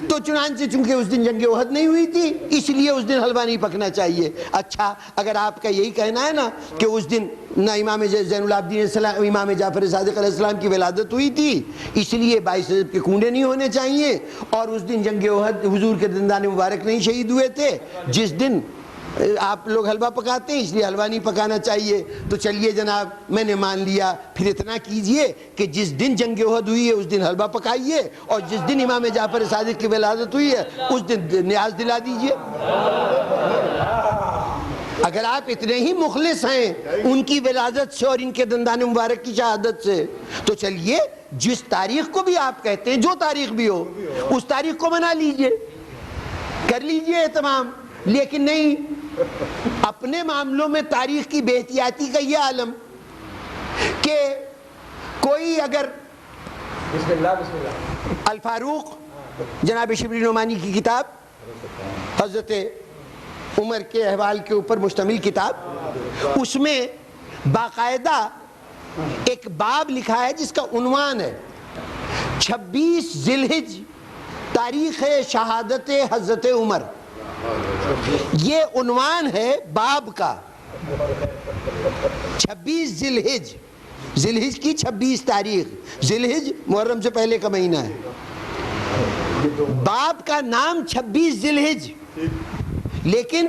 تو چنانچہ چونکہ اس دن جنگ احد نہیں ہوئی تھی اس لیے اس دن حلوہ نہیں پکنا چاہیے۔ اچھا اگر آپ کا یہی کہنا ہے نا کہ اس دن نہ امام زین العابدین السلام امام جعفر صادق علیہ السلام کی ولادت ہوئی تھی اس لیے 22 رجب کے کنڈے نہیں ہونے چاہیے، اور اس دن جنگ احد حضور کے دندان مبارک نہیں شہید ہوئے تھے جس دن آپ لوگ حلوہ پکاتے ہیں اس لیے حلوہ نہیں پکانا چاہیے، تو چلیے جناب میں نے مان لیا، پھر اتنا کیجئے کہ جس دن جنگ احد ہوئی ہے اس دن حلوہ پکائیے، اور جس دن امام جعفر صادق کی ولادت ہوئی ہے اس دن نیاز دلا دیجئے۔ اگر آپ اتنے ہی مخلص ہیں ان کی ولادت سے اور ان کے دندان مبارک کی شہادت سے تو چلیے جس تاریخ کو بھی آپ کہتے ہیں جو تاریخ بھی ہو اس تاریخ کو منا لیجئے، کر لیجئے اہتمام، لیکن نہیں اپنے معاملوں میں تاریخ کی بے احتیاطی کا یہ عالم کہ کوئی اگر بسم اللہ الفاروق جناب شبلی نعمانی کی کتاب حضرت عمر کے احوال کے اوپر مشتمل کتاب، اس میں باقاعدہ ایک باب لکھا ہے جس کا عنوان ہے 26 ذی الحجہ تاریخ شہادت حضرت عمر، یہ عنوان ہے باب کا 26 ذی الحجہ، ذی الحجہ کی 26 تاریخ، ذی الحجہ محرم سے پہلے کا مہینہ ہے، باب کا نام 26 ذی الحجہ، لیکن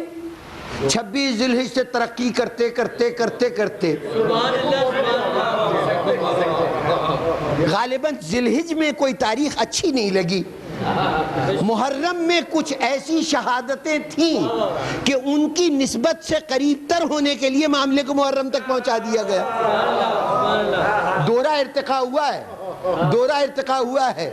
26 ذی الحجہ سے ترقی کرتے کرتے کرتے کرتے غالباً ذی الحجہ میں کوئی تاریخ اچھی نہیں لگی، محرم میں کچھ ایسی شہادتیں تھیں کہ ان کی نسبت سے قریب تر ہونے کے لیے معاملے کو محرم تک پہنچا دیا گیا۔ دورہ ارتقا ہوا ہے، دورہ ارتقا ہوا ہے،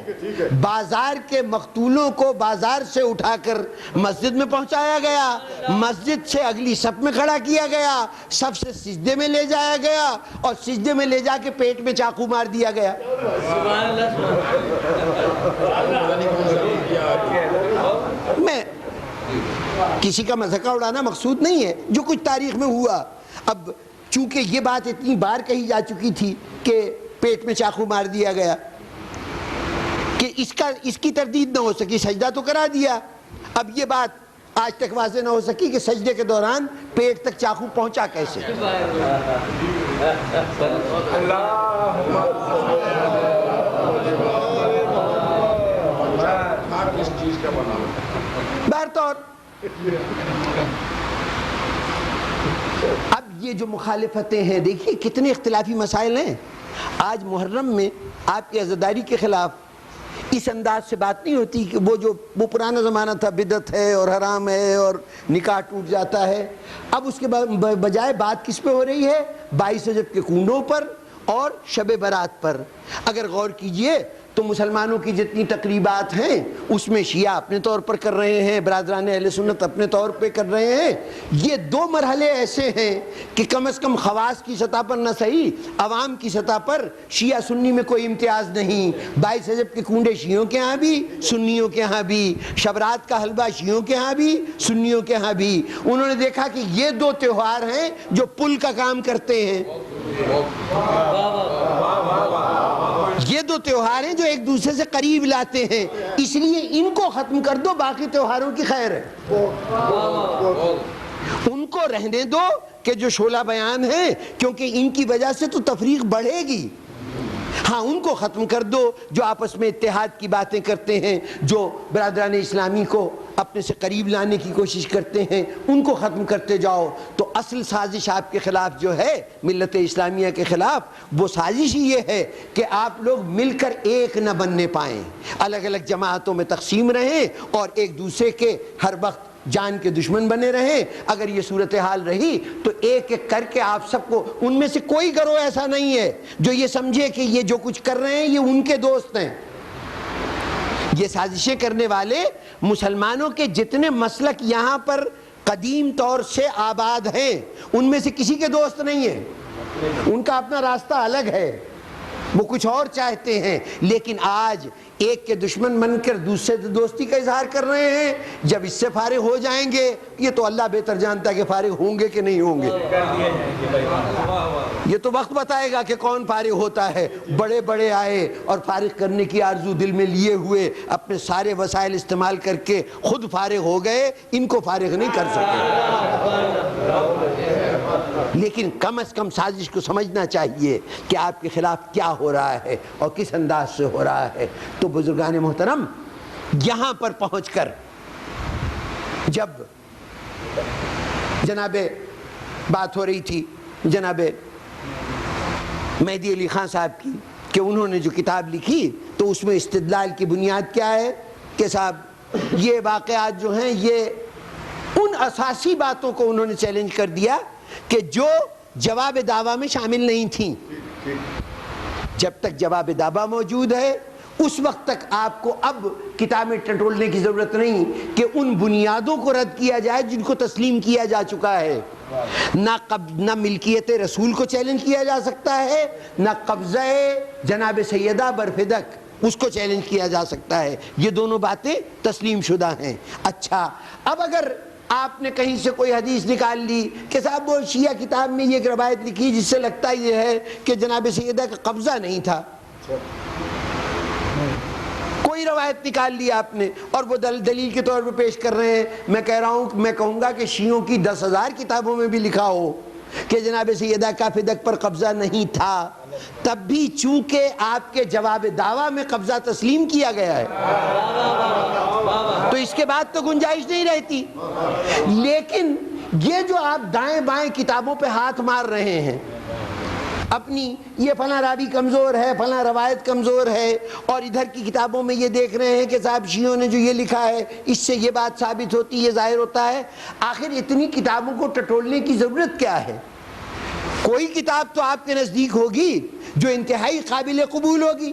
بازار کے مقتولوں کو بازار سے اٹھا کر مسجد میں پہنچایا گیا، مسجد سے اگلی صف میں کھڑا کیا گیا، صف سے سجدے میں لے جایا گیا اور سجدے میں لے جا کے پیٹ میں چاقو مار دیا گیا۔ میں کسی کا مذاق اڑانا مقصود نہیں ہے، جو کچھ تاریخ میں ہوا، اب چونکہ یہ بات اتنی بار کہی جا چکی تھی کہ پیٹ میں چاقو مار دیا گیا کہ اس کی تردید نہ ہو سکی، سجدہ تو کرا دیا، اب یہ بات آج تک واضح نہ ہو سکی کہ سجدے کے دوران پیٹ تک چاقو پہنچا کیسے۔ بہرطور اب اب یہ جو مخالفتیں ہیں، دیکھیے کتنے اختلافی مسائل ہیں. آج محرم میں آپ کی عزاداری کے خلاف اس انداز سے بات نہیں ہوتی کہ وہ پرانا زمانہ تھا، بدعت ہے اور حرام ہے اور نکاح ٹوٹ جاتا ہے. اب اس کے بجائے بات کس پہ ہو رہی ہے؟ 22 رجب کے کنڈوں پر اور شب برات پر. اگر غور کیجئے تو مسلمانوں کی جتنی تقریبات ہیں اس میں شیعہ اپنے طور پر کر رہے ہیں، برادران اہل سنت اپنے طور پہ کر رہے ہیں. یہ دو مرحلے ایسے ہیں کہ کم از کم خواص کی سطح پر نہ صحیح، عوام کی سطح پر شیعہ سنی میں کوئی امتیاز نہیں. 22 رجب کے کنڈے شیعوں کے ہاں بھی، سنیوں کے ہاں بھی. شب رات کا حلوہ شیعوں کے ہاں بھی، سنیوں کے ہاں بھی. انہوں نے دیکھا کہ یہ دو تہوار ہیں جو پل کا کام کرتے ہیں. یہ دو تہوار ہیں جو ایک دوسرے سے قریب لاتے ہیں، اس لیے ان کو ختم کر دو، باقی تہواروں کی خیر ہے. ان کو رہنے دو کہ جو شعلہ بیان ہے، کیونکہ ان کی وجہ سے تو تفریق بڑھے گی. ہاں ان کو ختم کر دو جو آپس میں اتحاد کی باتیں کرتے ہیں، جو برادران اسلامی کو اپنے سے قریب لانے کی کوشش کرتے ہیں، ان کو ختم کرتے جاؤ. تو اصل سازش آپ کے خلاف جو ہے، ملت اسلامیہ کے خلاف، وہ سازش ہی یہ ہے کہ آپ لوگ مل کر ایک نہ بننے پائیں، الگ الگ جماعتوں میں تقسیم رہیں اور ایک دوسرے کے ہر وقت جان کے دشمن بنے رہیں. اگر یہ صورتحال رہی تو ایک ایک کر کے آپ سب کو، ان میں سے کوئی گروہ ایسا نہیں ہے جو یہ سمجھے کہ یہ جو کچھ کر رہے ہیں یہ ان کے دوست ہیں. یہ سازشیں کرنے والے مسلمانوں کے جتنے مسلک یہاں پر قدیم طور سے آباد ہیں ان میں سے کسی کے دوست نہیں ہیں. ان کا اپنا راستہ الگ ہے، وہ کچھ اور چاہتے ہیں. لیکن آج ایک کے دشمن بن کر دوسرے سے دوستی کا اظہار کر رہے ہیں. جب اس سے فارغ ہو جائیں گے، یہ تو اللہ بہتر جانتا ہے کہ فارغ ہوں گے کہ نہیں ہوں گے. یہ تو وقت بتائے گا کہ کون فارغ ہوتا ہے. بڑے بڑے آئے اور فارغ کرنے کی آرزو دل میں لیے ہوئے اپنے سارے وسائل استعمال کر کے خود فارغ ہو گئے، ان کو فارغ نہیں کر سکے. لیکن کم از کم سازش کو سمجھنا چاہیے کہ آپ کے خلاف کیا ہو رہا ہے اور کس انداز سے ہو رہا ہے. تو بزرگان محترم، یہاں پر پہنچ کر جب جناب بات ہو رہی تھی جناب مہدی علی خان صاحب کی کہ انہوں نے جو کتاب لکھی تو اس میں استدلال کی بنیاد کیا ہے کہ صاحب یہ واقعات جو ہیں یہ ان اساسی باتوں کو انہوں نے چیلنج کر دیا کہ جو جواب دعویٰ میں شامل نہیں تھیں. جب تک جواب دعویٰ موجود ہے اس وقت تک آپ کو اب کتابیں ٹٹولنے کی ضرورت نہیں کہ ان بنیادوں کو رد کیا جائے جن کو تسلیم کیا جا چکا ہے. نہ ملکیت رسول کو چیلنج کیا جا سکتا ہے، نہ قبضہ جناب سیدہ برفدق اس کو چیلنج کیا جا سکتا ہے. یہ دونوں باتیں تسلیم شدہ ہیں. اچھا، اب اگر آپ نے کہیں سے کوئی حدیث نکال لی کہ صاحب وہ شیعہ کتاب میں یہ ایک روایت لکھی جس سے لگتا یہ ہے کہ جناب سیدہ کا قبضہ نہیں تھا، کوئی روایت نکال لی آپ نے اور وہ دلیل کے طور پر پیش کر رہے ہیں. میں کہوں گا کہ شیعوں کی 10,000 کتابوں میں بھی لکھا ہو کہ جناب سیدہ کا فدق پر قبضہ نہیں تھا، تب بھی چونکہ آپ کے جواب دعویٰ میں قبضہ تسلیم کیا گیا ہے تو اس کے بعد تو گنجائش نہیں رہتی. لیکن یہ جو آپ دائیں بائیں کتابوں پہ ہاتھ مار رہے ہیں اپنی، یہ فلاں راوی کمزور ہے، فلاں روایت کمزور ہے، اور ادھر کی کتابوں میں یہ دیکھ رہے ہیں کہ صاحب شیعوں نے جو یہ لکھا ہے اس سے یہ بات ثابت ہوتی، یہ ظاہر ہوتا ہے. آخر اتنی کتابوں کو ٹٹولنے کی ضرورت کیا ہے؟ کوئی کتاب تو آپ کے نزدیک ہوگی جو انتہائی قابل قبول ہوگی،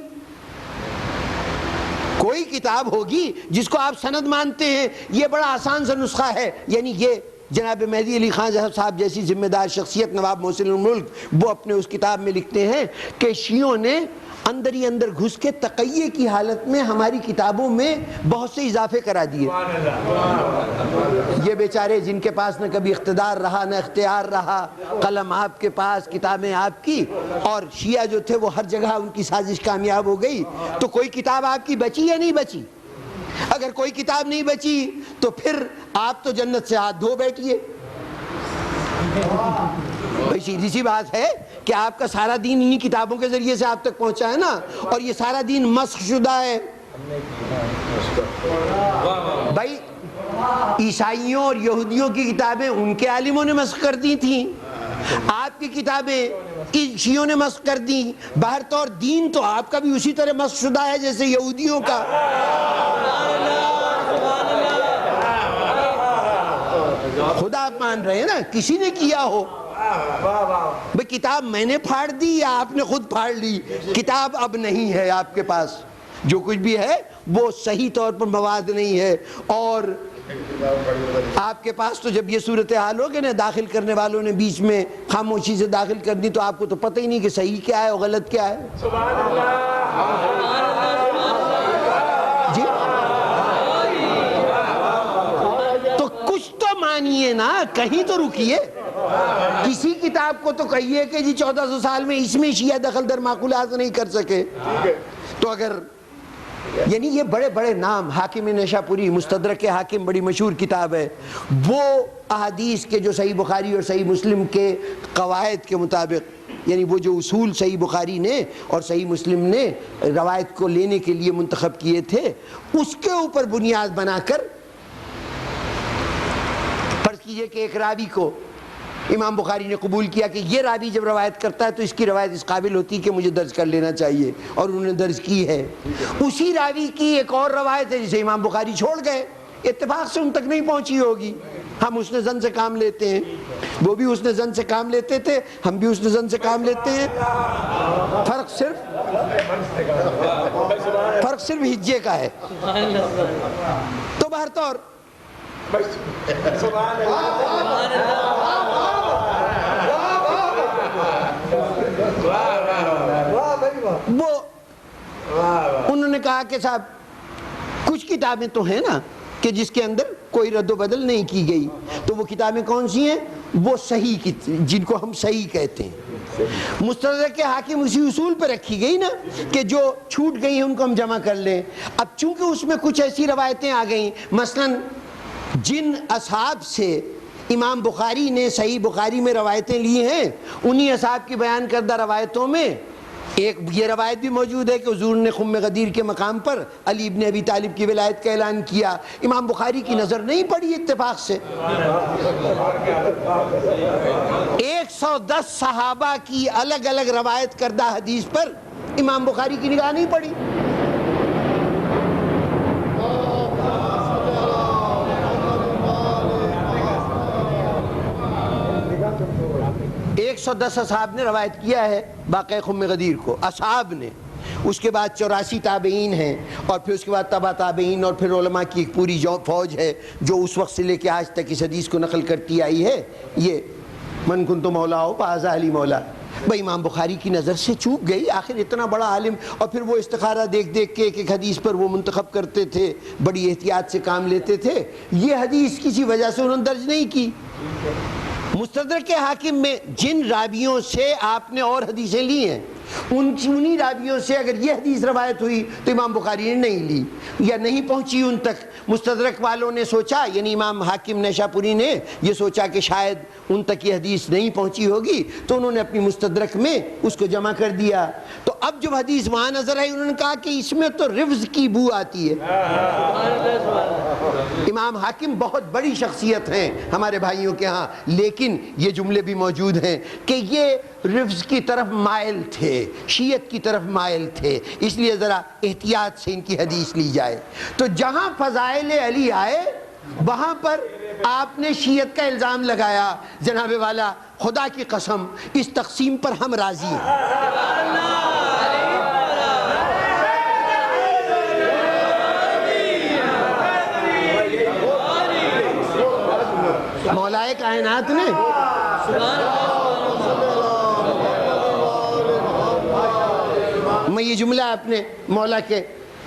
کوئی کتاب ہوگی جس کو آپ سند مانتے ہیں. یہ بڑا آسان سا نسخہ ہے. یعنی یہ جناب مہدی علی خان صاحب جیسی ذمہ دار شخصیت، نواب محسن الملک، وہ اپنے اس کتاب میں لکھتے ہیں کہ شیعوں نے اندر ہی اندر گھس کے تقیہ کی حالت میں ہماری کتابوں میں بہت سے اضافے کرا دیے. یہ بیچارے جن کے پاس نہ کبھی اقتدار رہا نہ اختیار رہا، قلم آپ کے پاس، کتابیں آپ کی، اور شیعہ جو تھے وہ ہر جگہ ان کی سازش کامیاب ہو گئی. تو کوئی کتاب آپ کی بچی یا نہیں بچی؟ اگر کوئی کتاب نہیں بچی تو پھر آپ تو جنت سے ہاتھ دھو بیٹھیے. بھئی سیدھی سی بات ہے کہ آپ کا سارا دین انہی کتابوں کے ذریعے سے آپ تک پہنچا ہے نا، اور یہ سارا دین مسخ شدہ ہے. بھائی عیسائیوں اور یہودیوں کی کتابیں ان کے عالموں نے مسخ کر دی تھیں، آپ کی کتابیں شیعوں نے مسخ کر دی، بہرطور دین تو آپ کا بھی اسی طرح مسخ شدہ ہے جیسے یہودیوں کا۔ خدا آپ مان رہے ہیں نا، کسی نے کیا ہو بھئی کتاب میں نے پھاڑ دی یا آپ نے خود پھاڑ لی، کتاب اب نہیں ہے آپ کے پاس، جو کچھ بھی ہے وہ صحیح طور پر مواد نہیں ہے، اور آپ کے پاس تو جب یہ صورتحال ہو کہ نا داخل کرنے والوں نے بیچ میں خاموشی سے داخل کر دی تو آپ کو تو پتہ ہی نہیں کہ صحیح کیا ہے اور غلط کیا ہے۔ جی تو کچھ تو مانیے نا، کہیں تو رکیے، کسی کتاب کو تو کہیے کہ جی 1400 سال میں اس میں شیعہ دخل در معقولات نہیں کر سکے۔ تو اگر یعنی یہ بڑے بڑے نام، حاکم نیشاپوری، مستدرک حاکم بڑی مشہور کتاب ہے، وہ احادیث کے جو صحیح بخاری اور صحیح مسلم کے قواعد کے مطابق، یعنی وہ جو اصول صحیح بخاری نے اور صحیح مسلم نے روایت کو لینے کے لیے منتخب کیے تھے، اس کے اوپر بنیاد بنا کر فرض کیجئے کہ ایک راوی کو امام بخاری نے قبول کیا کہ یہ راوی جب روایت کرتا ہے تو اس کی روایت اس قابل ہوتی ہے کہ مجھے درج کر لینا چاہیے، اور انہوں نے درج کی ہے۔ اسی راوی کی ایک اور روایت ہے جسے امام بخاری چھوڑ گئے، اتفاق سے ان تک نہیں پہنچی ہوگی، ہم اس نے زن سے کام لیتے ہیں، وہ بھی اس نے زن سے کام لیتے تھے، ہم بھی اس نے زن سے کام لیتے ہیں، فرق صرف ہجے کا ہے۔ تو بہرطور وہ انہوں نے کہا کہ صاحب کچھ کتابیں تو ہیں نا کہ جس کے اندر کوئی رد و بدل نہیں کی گئی، تو وہ کتابیں کون سی ہیں؟ وہ صحیح جن کو ہم صحیح کہتے ہیں۔ مستدرک حاکم اسی اصول پہ رکھی گئی نا کہ جو چھوٹ گئی ہیں ان کو ہم جمع کر لیں۔ اب چونکہ اس میں کچھ ایسی روایتیں آ گئیں، مثلا جن اصحاب سے امام بخاری نے صحیح بخاری میں روایتیں لی ہیں، انہی اصحاب کی بیان کردہ روایتوں میں ایک یہ روایت بھی موجود ہے کہ حضور نے خم غدیر کے مقام پر علی ابن ابی طالب کی ولایت کا اعلان کیا، امام بخاری کی نظر نہیں پڑی اتفاق سے۔ 110 صحابہ کی الگ الگ روایت کردہ حدیث پر امام بخاری کی نگاہ نہیں پڑی۔ 110 اصحاب نے روایت کیا ہے واقعہ خم غدیر کو، اصحاب نے، اس کے بعد 84 تابعین ہیں، اور پھر اس کے بعد تبع تابعین، اور پھر علماء کی ایک پوری فوج ہے جو اس وقت سے لے کے آج تک اس حدیث کو نقل کرتی آئی ہے۔ یہ من کنت مولا ہو فہذا علی مولا، بھئی امام بخاری کی نظر سے چوک گئی، آخر اتنا بڑا عالم، اور پھر وہ استخارہ دیکھ دیکھ کے ایک ایک حدیث پر وہ منتخب کرتے تھے، بڑی احتیاط سے کام لیتے تھے، یہ حدیث کسی وجہ سے انہوں نے درج نہیں کی۔ مستدرک حاکم میں جن راویوں سے آپ نے اور حدیثیں لی ہیں، انہی راویوں سے اگر یہ حدیث روایت ہوئی تو امام بخاری نے نہیں لی یا نہیں پہنچی ان تک۔ مستدرک والوں نے سوچا، یعنی امام حاکم نیشاپوری نے یہ سوچا کہ شاید ان تک یہ حدیث نہیں پہنچی ہوگی، تو انہوں نے اپنی مستدرک میں اس کو جمع کر دیا۔ تو اب جب حدیث وہاں نظر آئی، انہوں نے کہا کہ اس میں تو رفض کی بو آتی ہے۔ امام حاکم بہت بڑی شخصیت ہیں ہمارے بھائیوں کے ہاں، لیکن یہ جملے بھی موجود ہیں کہ یہ رفض کی طرف مائل تھے، شیعت کی طرف مائل تھے، اس لیے ذرا احتیاط سے ان کی حدیث لی جائے۔ تو جہاں فضائل علی آئے وہاں پر آپ نے شیعت کا الزام لگایا۔ جناب والا خدا کی قسم اس تقسیم پر ہم راضی ہیں۔ مولائے کائنات نے میں یہ جملہ اپنے مولا کے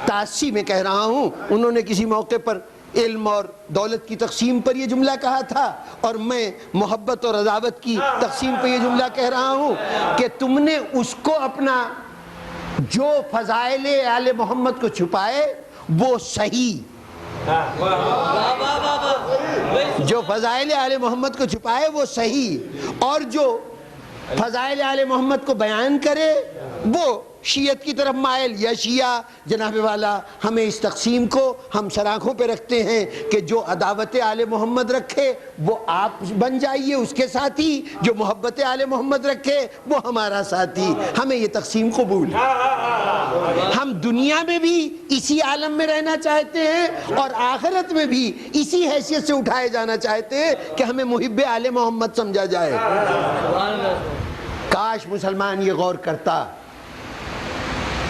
تعصی میں کہہ رہا ہوں، انہوں نے کسی موقع پر علم اور دولت کی تقسیم پر یہ جملہ کہا تھا، اور میں محبت اور عداوت کی تقسیم پر یہ جملہ کہہ رہا ہوں کہ تم نے اس کو اپنا جو فضائل آل محمد کو چھپائے وہ صحیح، جو فضائل آل محمد کو چھپائے وہ صحیح، اور جو فضائل آل محمد کو بیان کرے وہ شیعت کی طرف مائل یا شیعہ جناب والا ہمیں اس تقسیم کو ہم سر آنکھوں پہ رکھتے ہیں کہ جو عداوت آل محمد رکھے وہ آپ بن جائیے اس کے ساتھی، جو محبت آل محمد رکھے وہ ہمارا ساتھی. ہمیں یہ تقسیم قبول ہے. ہم دنیا میں بھی اسی عالم میں رہنا چاہتے ہیں اور آخرت میں بھی اسی حیثیت سے اٹھائے جانا چاہتے ہیں کہ ہمیں محب آل محمد سمجھا جائے. کاش مسلمان یہ غور کرتا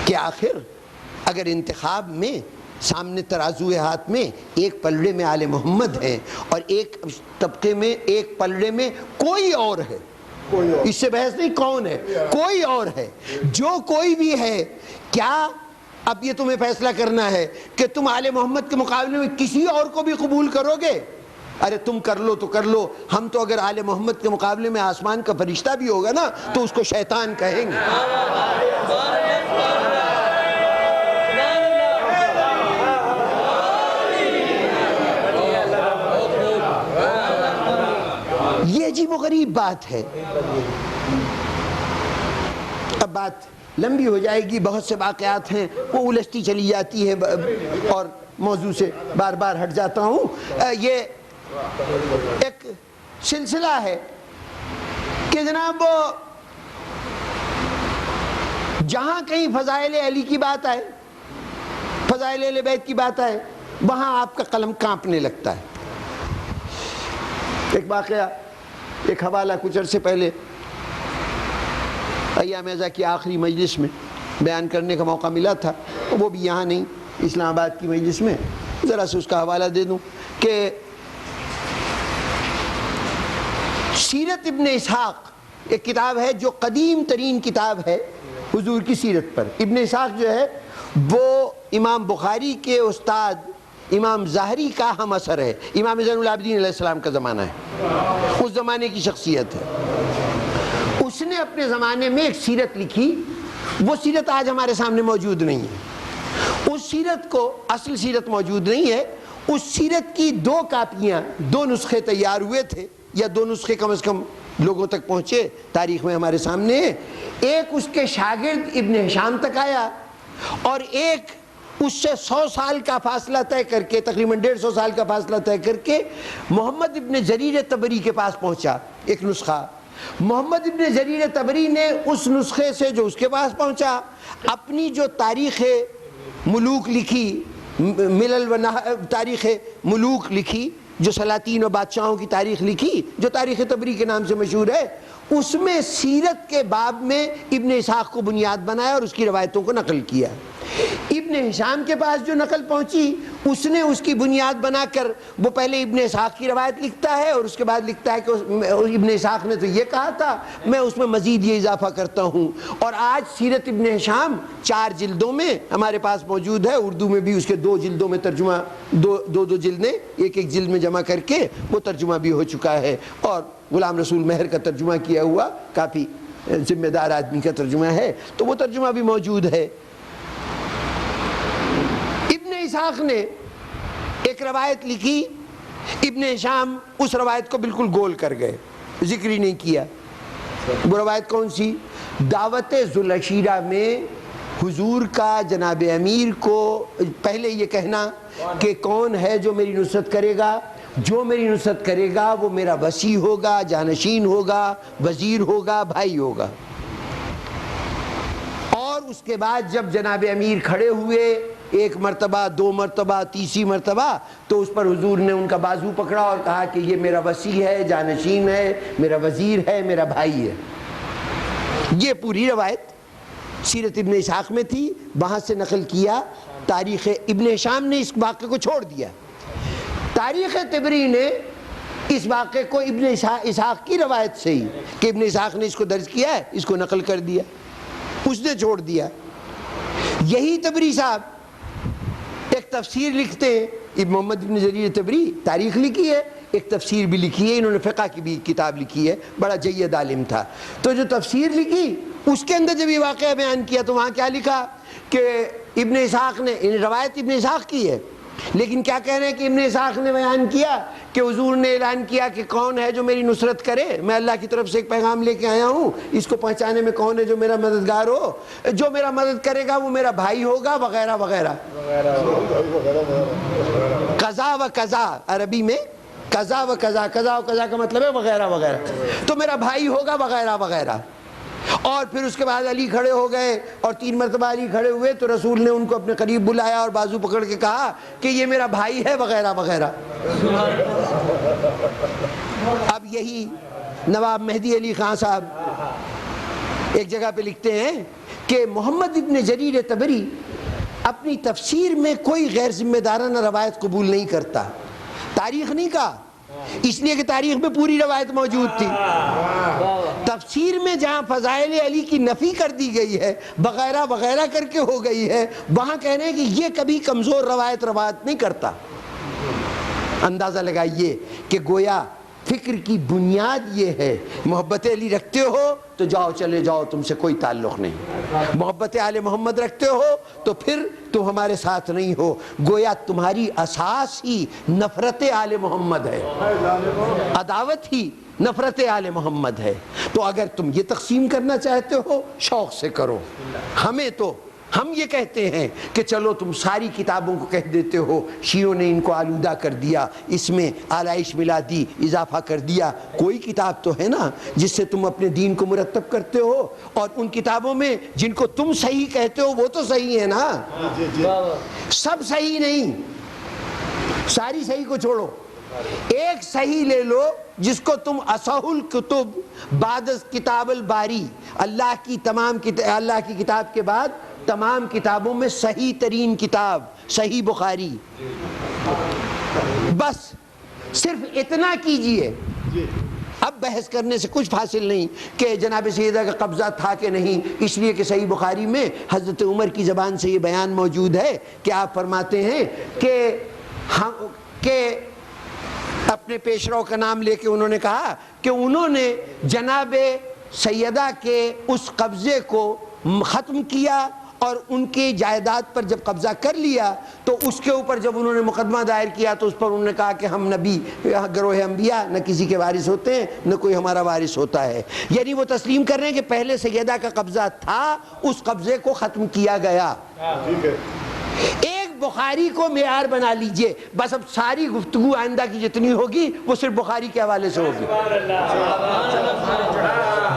کہ آخر اگر انتخاب میں سامنے ترازو ہاتھ میں ایک پلڑے میں آل محمد ہے اور ایک طبقے میں ایک پلڑے میں کوئی اور ہے، اس سے بحث نہیں کون ہے، کوئی اور ہے، جو کوئی بھی ہے، کیا اب یہ تمہیں فیصلہ کرنا ہے کہ تم آل محمد کے مقابلے میں کسی اور کو بھی قبول کرو گے؟ ارے تم کر لو تو کر لو، ہم تو اگر آل محمد کے مقابلے میں آسمان کا فرشتہ بھی ہوگا نا تو اس کو شیطان کہیں گے. یہ عجیب و غریب بات ہے. اب بات لمبی ہو جائے گی، بہت سے واقعات ہیں وہ الجھتی چلی جاتی ہے اور موضوع سے بار بار ہٹ جاتا ہوں. یہ ایک سلسلہ ہے کہ جناب جہاں کہیں فضائل علی کی بات آئے، فضائل اہل بیت کی بات آئے، وہاں آپ کا قلم کانپنے لگتا ہے. ایک واقعہ، ایک حوالہ کچھ عرصے پہلے ایام ازا کی آخری مجلس میں بیان کرنے کا موقع ملا تھا، وہ بھی یہاں نہیں، اسلام آباد کی مجلس میں. ذرا سے اس کا حوالہ دے دوں کہ سیرت ابن اسحاق ایک کتاب ہے جو قدیم ترین کتاب ہے حضور کی سیرت پر. ابن اسحاق جو ہے وہ امام بخاری کے استاد امام ظاہری کا ہم اثر ہے. امام زین العابدین علیہ السلام کا زمانہ ہے، اس زمانے کی شخصیت ہے. اس نے اپنے زمانے میں ایک سیرت لکھی، وہ سیرت آج ہمارے سامنے موجود نہیں ہے. اس سیرت کو، اصل سیرت موجود نہیں ہے، اس سیرت کی 2 کاپیاں، 2 نسخے تیار ہوئے تھے، یا 2 نسخے کم از کم لوگوں تک پہنچے، تاریخ میں ہمارے سامنے ہے. ایک اس کے شاگرد ابن ہشام تک آیا اور ایک اس سے 100 سال کا فاصلہ طے کر کے، تقریباً 150 سال کا فاصلہ طے کر کے محمد ابن جریر طبری کے پاس پہنچا ایک نسخہ. محمد ابن جریر طبری نے اس نسخے سے جو اس کے پاس پہنچا اپنی جو تاریخ ملوک لکھی، ملل و تاریخ ملوک لکھی، جو سلاطین و بادشاہوں کی تاریخ لکھی جو تاریخ طبری کے نام سے مشہور ہے، اس میں سیرت کے باب میں ابن اسحاق کو بنیاد بنایا اور اس کی روایتوں کو نقل کیا. ابن ہشام کے پاس جو نقل پہنچی اس نے اس کی بنیاد بنا کر وہ پہلے ابن اسحاق کی روایت لکھتا ہے اور اس کے بعد لکھتا ہے کہ ابن اسحاق نے تو یہ کہا تھا، میں اس میں مزید یہ اضافہ کرتا ہوں. اور آج سیرت ابن ہشام 4 جلدوں میں ہمارے پاس موجود ہے. اردو میں بھی اس کے 2 جلدوں میں ترجمہ، دو جلدیں ایک جلد میں جمع کر کے وہ ترجمہ بھی ہو چکا ہے. اور غلام رسول مہر کا ترجمہ کیا ہوا، کافی ذمہ دار آدمی کا ترجمہ ہے، تو وہ ترجمہ بھی موجود ہے. ابن اسحاق نے ایک روایت لکھی، ابن ہشام اس روایت کو بالکل گول کر گئے، ذکر ہی نہیں کیا. وہ روایت کون سی؟ دعوت ذوالعشیرہ میں حضور کا جناب امیر کو پہلے یہ کہنا کہ کون ہے جو میری نصرت کرے گا، جو میری نصرت کرے گا وہ میرا وصی ہوگا، جانشین ہوگا، وزیر ہوگا، بھائی ہوگا. اور اس کے بعد جب جناب امیر کھڑے ہوئے 1 مرتبہ، 2 مرتبہ، 3ری مرتبہ، تو اس پر حضور نے ان کا بازو پکڑا اور کہا کہ یہ میرا وصی ہے، جانشین ہے، میرا وزیر ہے، میرا بھائی ہے. یہ پوری روایت سیرت ابن اسحاق میں تھی، وہاں سے نقل کیا. تاریخ ابن ہشام نے اس واقعے کو چھوڑ دیا. تاریخ طبری نے اس واقعے کو ابن اسحاق کی روایت سے ہی، کہ ابن اسحاق نے اس کو درج کیا ہے، اس کو نقل کر دیا، اس نے چھوڑ دیا. یہی طبری صاحب ایک تفسیر لکھتے ہیں، محمد ابن جریر طبری تاریخ لکھی ہے، ایک تفسیر بھی لکھی ہے، انہوں نے فقہ کی بھی کتاب لکھی ہے، بڑا جید عالم تھا. تو جو تفسیر لکھی اس کے اندر جب یہ واقعہ بیان کیا تو وہاں کیا لکھا کہ ابن اسحاق نے، روایت ابن اسحاق کی ہے لیکن کیا کہہ رہے ہیں کہ ابن اسحاق نے بیان کیا کہ حضور نے اعلان کیا کہ کون ہے جو میری نصرت کرے، میں اللہ کی طرف سے ایک پیغام لے کے آیا ہوں، اس کو پہنچانے میں کون ہے جو میرا مددگار ہو، جو میرا مدد کرے گا وہ میرا بھائی ہوگا، وغیرہ وغیرہ. قضا و قضا، عربی میں قضا و قضا، قضا و قضا کا مطلب ہے وغیرہ وغیرہ، تو میرا بھائی ہوگا وغیرہ وغیرہ. اور پھر اس کے بعد علی کھڑے ہو گئے، اور 3 مرتبہ علی کھڑے ہوئے تو رسول نے ان کو اپنے قریب بلایا اور بازو پکڑ کے کہا کہ یہ میرا بھائی ہے، وغیرہ وغیرہ. اب یہی نواب مہدی علی خان صاحب ایک جگہ پہ لکھتے ہیں کہ محمد ابن جریر طبری اپنی تفسیر میں کوئی غیر ذمہ دارانہ روایت قبول نہیں کرتا. تاریخ نہیں کہا، اس لیے کہ تاریخ میں پوری روایت موجود تھی. تفسیر میں جہاں فضائل علی کی نفی کر دی گئی ہے، وغیرہ وغیرہ کر کے ہو گئی ہے، وہاں کہہ رہے ہیں کہ یہ کبھی کمزور روایت نہیں کرتا. اندازہ لگائیے کہ گویا فکر کی بنیاد یہ ہے، محبت علی رکھتے ہو تو جاؤ چلے جاؤ، تم سے کوئی تعلق نہیں. محبت آل محمد رکھتے ہو تو پھر تم ہمارے ساتھ نہیں ہو. گویا تمہاری اساس ہی نفرت آل محمد ہے، عداوت ہی نفرت آل محمد ہے. تو اگر تم یہ تقسیم کرنا چاہتے ہو شوق سے کرو. ہم یہ کہتے ہیں کہ چلو تم ساری کتابوں کو کہہ دیتے ہو شیعوں نے ان کو آلودہ کر دیا، اس میں آلائش ملا دی، اضافہ کر دیا. کوئی کتاب تو ہے نا جس سے تم اپنے دین کو مرتب کرتے ہو، اور ان کتابوں میں جن کو تم صحیح کہتے ہو وہ تو صحیح ہے نا. سب صحیح نہیں، ساری صحیح کو چھوڑو، ایک صحیح لے لو جس کو تم اصح الکتب بعد کتاب الباری، اللہ کی کتاب کے بعد تمام کتابوں میں صحیح ترین کتاب صحیح بخاری. بس صرف اتنا کیجئے. اب بحث کرنے سے کچھ حاصل نہیں کہ جناب سیدہ کا قبضہ تھا کہ نہیں، اس لیے کہ صحیح بخاری میں حضرت عمر کی زبان سے یہ بیان موجود ہے کہ آپ فرماتے ہیں کہ اپنے پیشرو کا نام لے کے انہوں نے کہا کہ انہوں نے جناب سیدہ کے اس قبضے کو ختم کیا، اور ان کی جائیداد پر جب قبضہ کر لیا تو اس کے اوپر جب انہوں نے مقدمہ دائر کیا تو اس پر انہوں نے کہا کہ ہم نبی گروہ انبیاء نہ کسی کے وارث ہوتے ہیں نہ کوئی ہمارا وارث ہوتا ہے. یعنی وہ تسلیم کر رہے ہیں کہ پہلے سیدہ کا قبضہ تھا، اس قبضے کو ختم کیا گیا. ایک بخاری کو معیار بنا لیجئے، بس اب ساری گفتگو آئندہ کی جتنی ہوگی وہ صرف بخاری کے حوالے سے ہوگی.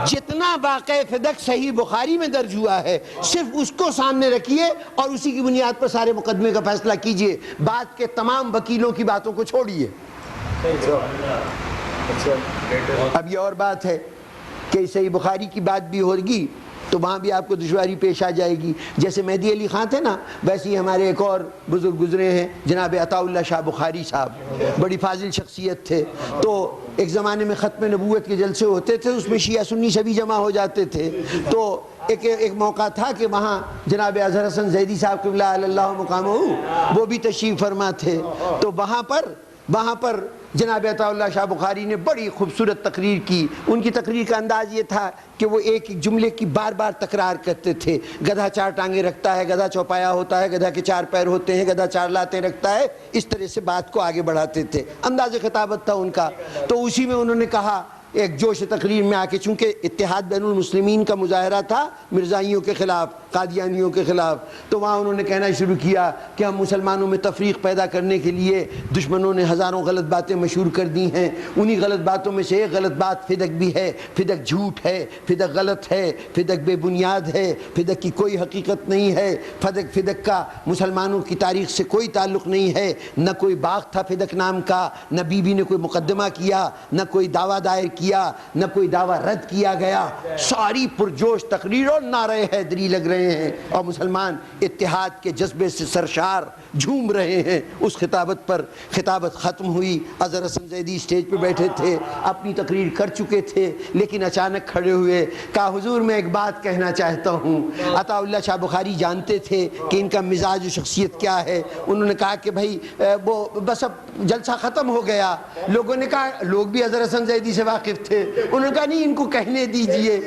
جتنا واقع فدق صحیح بخاری میں درج ہوا ہے صرف اس کو سامنے رکھیے اور اسی کی بنیاد پر سارے مقدمے کا فیصلہ کیجئے. بات کے تمام وکیلوں کی باتوں کو چھوڑیے. اب یہ اور بات ہے کہ صحیح بخاری کی بات بھی ہوگی تو وہاں بھی آپ کو دشواری پیش آ جائے گی. جیسے مہدی علی خان تھے نا، ویسے ہی ہمارے ایک اور بزرگ گزرے ہیں جناب عطا اللہ شاہ بخاری صاحب، بڑی فاضل شخصیت تھے. تو ایک زمانے میں ختم نبوت کے جلسے ہوتے تھے، اس میں شیعہ سنی سبھی جمع ہو جاتے تھے. تو ایک موقع تھا کہ وہاں جناب اظہر حسن زیدی صاحب قبلہ اللہ مقامہ وہ بھی تشریف فرما تھے. تو وہاں پر جناب عطا اللہ شاہ بخاری نے بڑی خوبصورت تقریر کی. ان کی تقریر کا انداز یہ تھا کہ وہ ایک جملے کی بار بار تکرار کرتے تھے. گدھا 4 ٹانگیں رکھتا ہے، گدھا چوپایا ہوتا ہے، گدھا کے 4 پیر ہوتے ہیں، گدھا 4 لاتیں رکھتا ہے. اس طرح سے بات کو آگے بڑھاتے تھے، انداز خطابت تھا ان کا. تو اسی میں انہوں نے کہا ایک جوش تقریر میں آ کے، چونکہ اتحاد بین المسلمین کا مظاہرہ تھا مرزائیوں کے خلاف، قادیانیوں کے خلاف، تو وہاں انہوں نے کہنا شروع کیا کہ ہم مسلمانوں میں تفریق پیدا کرنے کے لیے دشمنوں نے ہزاروں غلط باتیں مشہور کر دی ہیں. انہی غلط باتوں میں سے ایک غلط بات فدق بھی ہے. فدق جھوٹ ہے، فدق غلط ہے، فدق بے بنیاد ہے، فدق کی کوئی حقیقت نہیں ہے. فدق کا مسلمانوں کی تاریخ سے کوئی تعلق نہیں ہے. نہ کوئی باغ تھا فدق نام کا، نہ بی بی نے کوئی مقدمہ کیا، نہ کوئی دعویٰ دائر کیا، نہ کوئی دعویٰ رد کیا گیا. ساری پرجوش تقریر اور نعرہ حیدری لگ رہے ہیں اور مسلمان اتحاد کے جذبے سے سرشار جھوم رہے ہیں. اس خطابت پر خطابت ختم ہوئی. اظہر حسن زیدی اسٹیج پہ بیٹھے تھے، اپنی تقریر کر چکے تھے، لیکن اچانک کھڑے ہوئے، کہا حضور میں ایک بات کہنا چاہتا ہوں. عطا اللہ شاہ بخاری جانتے تھے کہ ان کا مزاج و شخصیت کیا ہے. انہوں نے کہا کہ بھائی وہ بس اب جلسہ ختم ہو گیا. لوگوں نے کہا، لوگ بھی اظہر حسن زیدی سے واقف تھے، انہوں نے کہا نہیں ان کو کہنے دیجئے.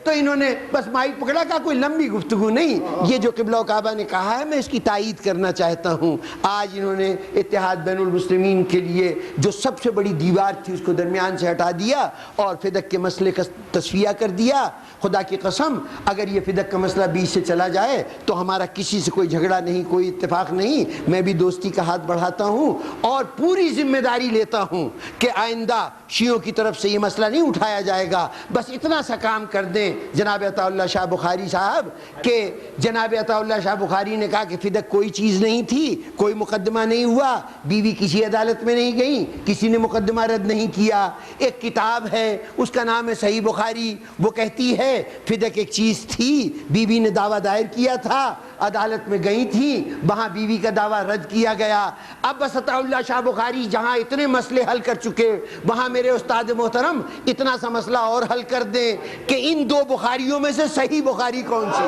تو انہوں نے بس مائک پکڑا، کہا کوئی لمبی گفتگو نہیں، یہ جو قبلہ و کعبہ نے کہا ہے میں اس کی تائید کرنا چاہتا ہوں۔ آج انہوں نے اتحاد بین المسلمین کے لیے جو سب سے بڑی دیوار تھی اس کو درمیان سے ہٹا دیا اور فدق کے مسئلے کا تصفیہ کر دیا۔ خدا کی قسم اگر یہ فدق کا مسئلہ بیچ سے چلا جائے تو ہمارا کسی سے کوئی جھگڑا نہیں، کوئی اتفاق نہیں، میں بھی دوستی کا ہاتھ بڑھاتا ہوں اور پوری ذمہ داری لیتا ہوں کہ آئندہ شیعوں کی طرف سے یہ مسئلہ نہیں اٹھایا جائے گا۔ بس اتنا سا کام کر دیں جناب عطا اللہ شاہ بخاری صاحب کہ جناب عطا اللہ شاہ بخاری نے کہا کہ فدق کوئی چیز نہیں تھی، کوئی مقدمہ نہیں ہوا، بیوی کسی عدالت میں نہیں گئی، کسی نے مقدمہ رد نہیں کیا۔ ایک کتاب ہے اس کا نام ہے صحیح بخاری، وہ کہتی ہے فدق ایک چیز تھی، بیوی نے دعویٰ دائر کیا تھا، عدالت میں گئی تھی، وہاں بیوی کا دعویٰ رد کیا گیا۔ اب بس عطا اللہ شاہ بخاری جہاں اتنے مسئلے حل کر چکے، وہاں میرے استاد محترم اتنا سا مسئلہ اور حل کر دیں کہ ان دو بخاریوں میں سے صحیح بخاری کون سی ہے؟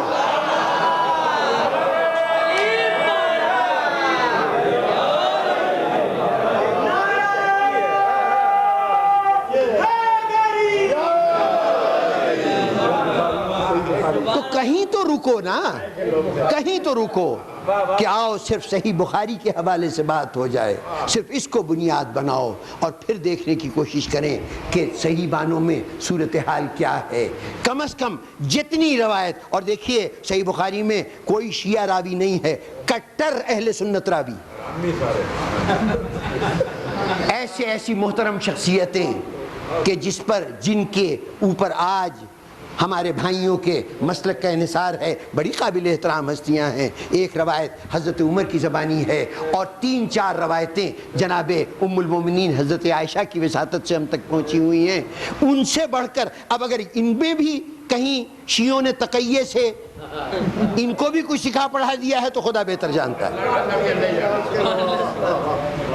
تو کہیں تو رکو نا، کہیں تو رکو کہ آؤ صرف صحیح بخاری کے حوالے سے بات ہو جائے، صرف اس کو بنیاد بناؤ اور پھر دیکھنے کی کوشش کریں کہ صحیح معنوں میں صورتحال کیا ہے۔ کم از کم جتنی روایت، اور دیکھیے صحیح بخاری میں کوئی شیعہ راوی نہیں ہے، کٹر اہل سنت راوی، ایسی محترم شخصیتیں کہ جن کے اوپر آج ہمارے بھائیوں کے مسلک کا انحصار ہے، بڑی قابل احترام ہستیاں ہیں۔ ایک روایت حضرت عمر کی زبانی ہے اور 3-4 روایتیں جناب ام المومنین حضرت عائشہ کی وساطت سے ہم تک پہنچی ہوئی ہیں۔ ان سے بڑھ کر اب اگر ان میں بھی کہیں شیعوں نے تقیہ سے ان کو بھی کچھ سکھا پڑھا دیا ہے تو خدا بہتر جانتا ہے،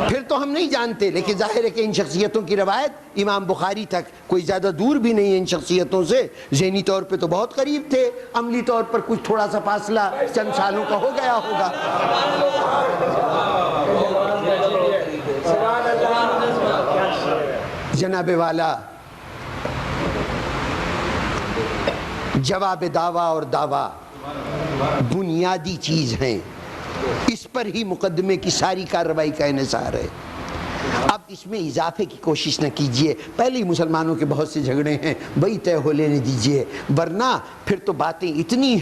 پھر تو ہم نہیں جانتے۔ لیکن ظاہر ہے کہ ان شخصیتوں کی روایت امام بخاری تک کوئی زیادہ دور بھی نہیں ہے ان شخصیتوں سے، ذہنی طور پہ تو بہت قریب تھے، عملی طور پر کچھ تھوڑا سا فاصلہ چند سالوں کا ہو گیا ہوگا۔ جناب والا، جواب دعویٰ اور دعویٰ بنیادی چیز ہیں، اس پر ہی مقدمے کی ساری کارروائی کا انحصار ہے۔ اب اس میں اضافے کی کوشش نہ کیجئے، پہلے ہی مسلمانوں کے بہت سے جھگڑے ہیں، وہی طے ہو لینے دیجئے، ورنہ پھر تو باتیں اتنی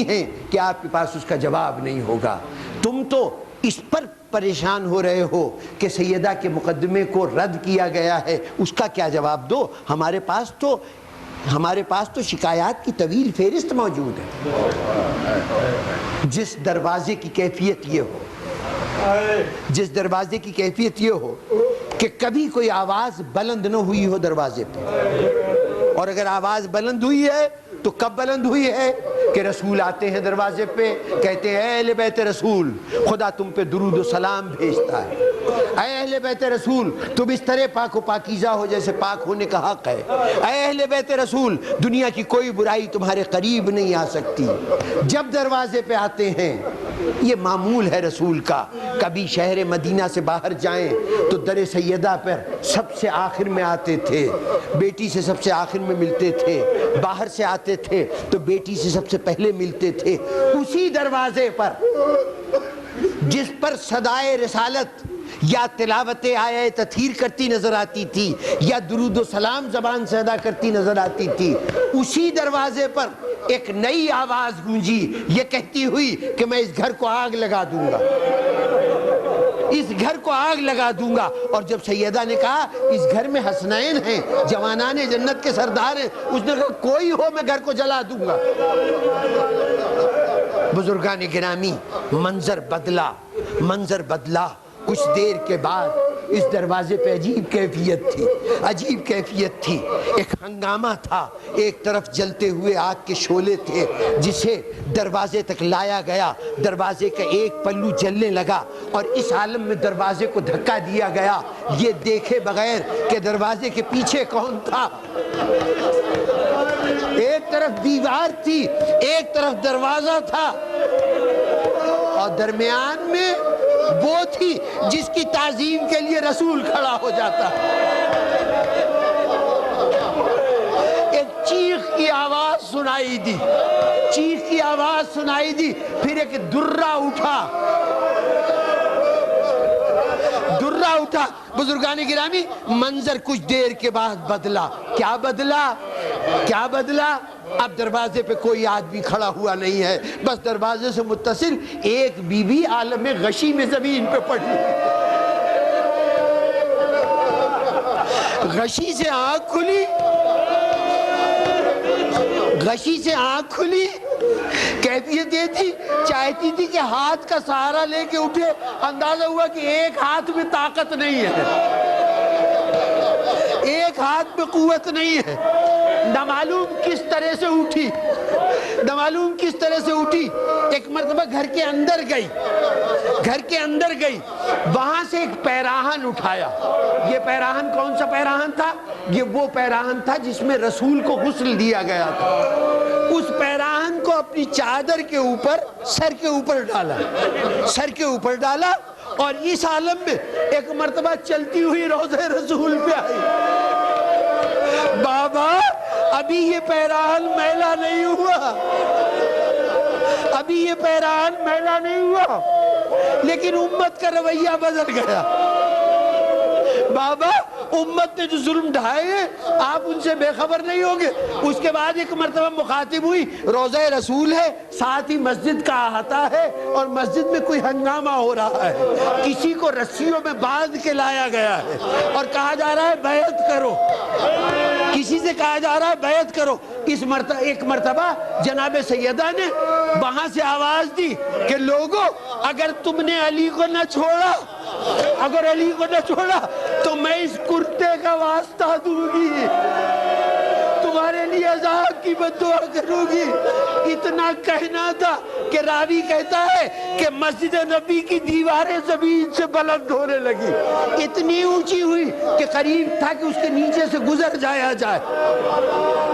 ہیں کہ آپ کے پاس اس کا جواب نہیں ہوگا۔ تم تو اس پر پریشان ہو رہے ہو کہ سیدہ کے مقدمے کو رد کیا گیا ہے، اس کا کیا جواب دو؟ ہمارے پاس تو شکایات کی طویل فہرست موجود ہے۔ جس دروازے کی کیفیت یہ ہو کہ کبھی کوئی آواز بلند نہ ہوئی ہو دروازے پہ، اور اگر آواز بلند ہوئی ہے تو کب بلند ہوئی ہے کہ رسول آتے ہیں دروازے پہ، کہتے ہیں اے اہل بیت رسول، خدا تم پہ درود و سلام بھیجتا ہے، اے اہل بیت رسول تم اس طرح پاک و پاکیزہ ہو جیسے پاک ہونے کا حق ہے، اے اہل بیت رسول دنیا کی کوئی برائی تمہارے قریب نہیں آ سکتی۔ جب دروازے پہ آتے ہیں، یہ معمول ہے رسول کا، کبھی شہر مدینہ سے باہر جائیں تو در سیدہ پر سب سے آخر میں آتے تھے، بیٹی سے سب سے آخر میں ملتے تھے، باہر سے آتے تھے تو بیٹی سے سب سے پہلے ملتے تھے، اسی دروازے پر جس پر صدائے رسالت یا تلاوت آیہ تطہیر کرتی نظر آتی تھی یا درود و سلام زبان سے ادا کرتی نظر آتی تھی، اسی دروازے پر ایک نئی آواز گونجی یہ کہتی ہوئی کہ میں اس گھر کو آگ لگا دوں گا، اس گھر کو آگ لگا دوں گا۔ اور جب سیدہ نے کہا اس گھر میں حسنین ہیں، جوانان جنت کے سردار ہیں، اس نے کہا کوئی ہو میں گھر کو جلا دوں گا۔ بزرگان گرامی، منظر بدلا، کچھ دیر کے بعد اس دروازے پہ عجیب کیفیت تھی، ایک ہنگامہ تھا، ایک طرف جلتے ہوئے آگ کے شعلے تھے جسے دروازے تک لایا گیا، دروازے کا ایک پلو جلنے لگا اور اس عالم میں دروازے کو دھکا دیا گیا یہ دیکھے بغیر کہ دروازے کے پیچھے کون تھا۔ ایک طرف دیوار تھی، ایک طرف دروازہ تھا اور درمیان میں وہ تھی جس کی تعظیم کے لیے رسول کھڑا ہو جاتا۔ ایک چیخ کی آواز سنائی دی، چیخ کی آواز سنائی دی، پھر ایک درہ اٹھا، درہ اٹھا۔ بزرگان گرامی، منظر کچھ دیر کے بعد بدلا۔ کیا بدلا؟ کیا بدلا؟ اب دروازے پہ کوئی آدمی کھڑا ہوا نہیں ہے، بس دروازے سے متصل ایک بی بی عالم غشی میں زمین پہ پڑی، غشی سے آنکھ کھلی، غشی سے آنکھ کھلی، کیفیت یہ تھی، چاہتی تھی کہ ہاتھ کا سہارا لے کے اٹھے، اندازہ ہوا کہ ایک ہاتھ میں طاقت نہیں ہے، ایک ہاتھ میں قوت نہیں ہے، نہ معلوم کس طرح سے اٹھی، نہ معلوم کس طرح سے اٹھی۔ ایک مرتبہ گھر کے اندر گئی، گھر کے اندر گئی، وہاں سے ایک پیراہن اٹھایا۔ یہ پیراہن کون سا پیراہن تھا؟ یہ وہ پیراہن تھا جس میں رسول کو غسل دیا گیا تھا۔ اس پیراہن کو اپنی چادر کے اوپر، سر کے اوپر ڈالا، سر کے اوپر ڈالا، اور اس عالم میں ایک مرتبہ چلتی ہوئی روضہ رسول پہ آئی۔ بابا ابھی یہ پیراہن میلا نہیں ہوا، ابھی یہ پیراہن میلا نہیں ہوا، لیکن امت کا رویہ بدل گیا۔ بابا امت نے جو ظلم ڈھائے ہیں آپ ان سے بے خبر نہیں ہوں گے۔ اس کے بعد ایک مرتبہ مخاطب ہوئی، روضہ رسول ہے، ساتھ ہی مسجد کا احاطہ ہے، اور مسجد میں کوئی ہنگامہ ہو رہا ہے، کسی کو رسیوں میں باندھ کے لایا گیا ہے اور کہا جا رہا ہے بیعت کرو، کسی سے کہا جا رہا ہے بیعت کرو۔ ایک مرتبہ جناب سیدہ نے وہاں سے آواز دی کہ لوگوں اگر تم نے علی کو نہ چھوڑا، اگر علی کو نہ چھوڑا تو میں اس کرتے کا واسطہ دوں گی، تمہارے لیے عذاب کی بد دعا کروں گی۔ اتنا کہنا تھا کہ راوی کہتا ہے کہ مسجد نبی کی دیواریں زمین سے بلند ہونے لگی، اتنی اونچی ہوئی کہ قریب تھا کہ اس کے نیچے سے گزر جایا جائے،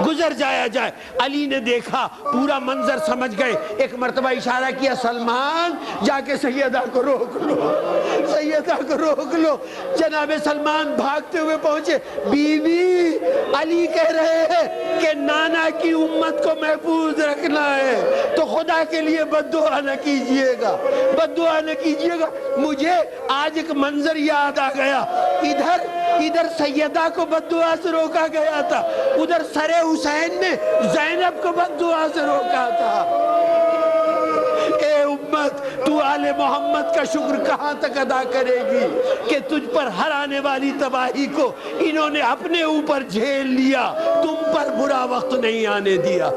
گزر جایا جائے۔ علی نے دیکھا، پورا منظر سمجھ گئے، ایک مرتبہ اشارہ کیا، سلمان جا کے سیدہ کو روک لو، سیدہ کو روک لو۔ جناب سلمان بھاگتے ہوئے پہنچے، بیوی علی کہہ رہے ہیں کہ نانا کی امت کو محفوظ رکھنا ہے تو خدا کے لیے بد دعا نہ کیجئے گا، بد دعا نہ کیجئے گا۔ مجھے آج ایک منظر یاد آ گیا، ادھر سیدہ کو بد دعا سے روکا گیا تھا، ادھر سر حسین نے زینب کو بد دعا سے روکا تھا۔ اے امت، تو آل محمد کا شکر کہاں تک ادا کرے گی کہ تجھ پر ہر آنے والی تباہی کو انہوں نے اپنے اوپر جھیل لیا، تم پر برا وقت نہیں آنے دیا۔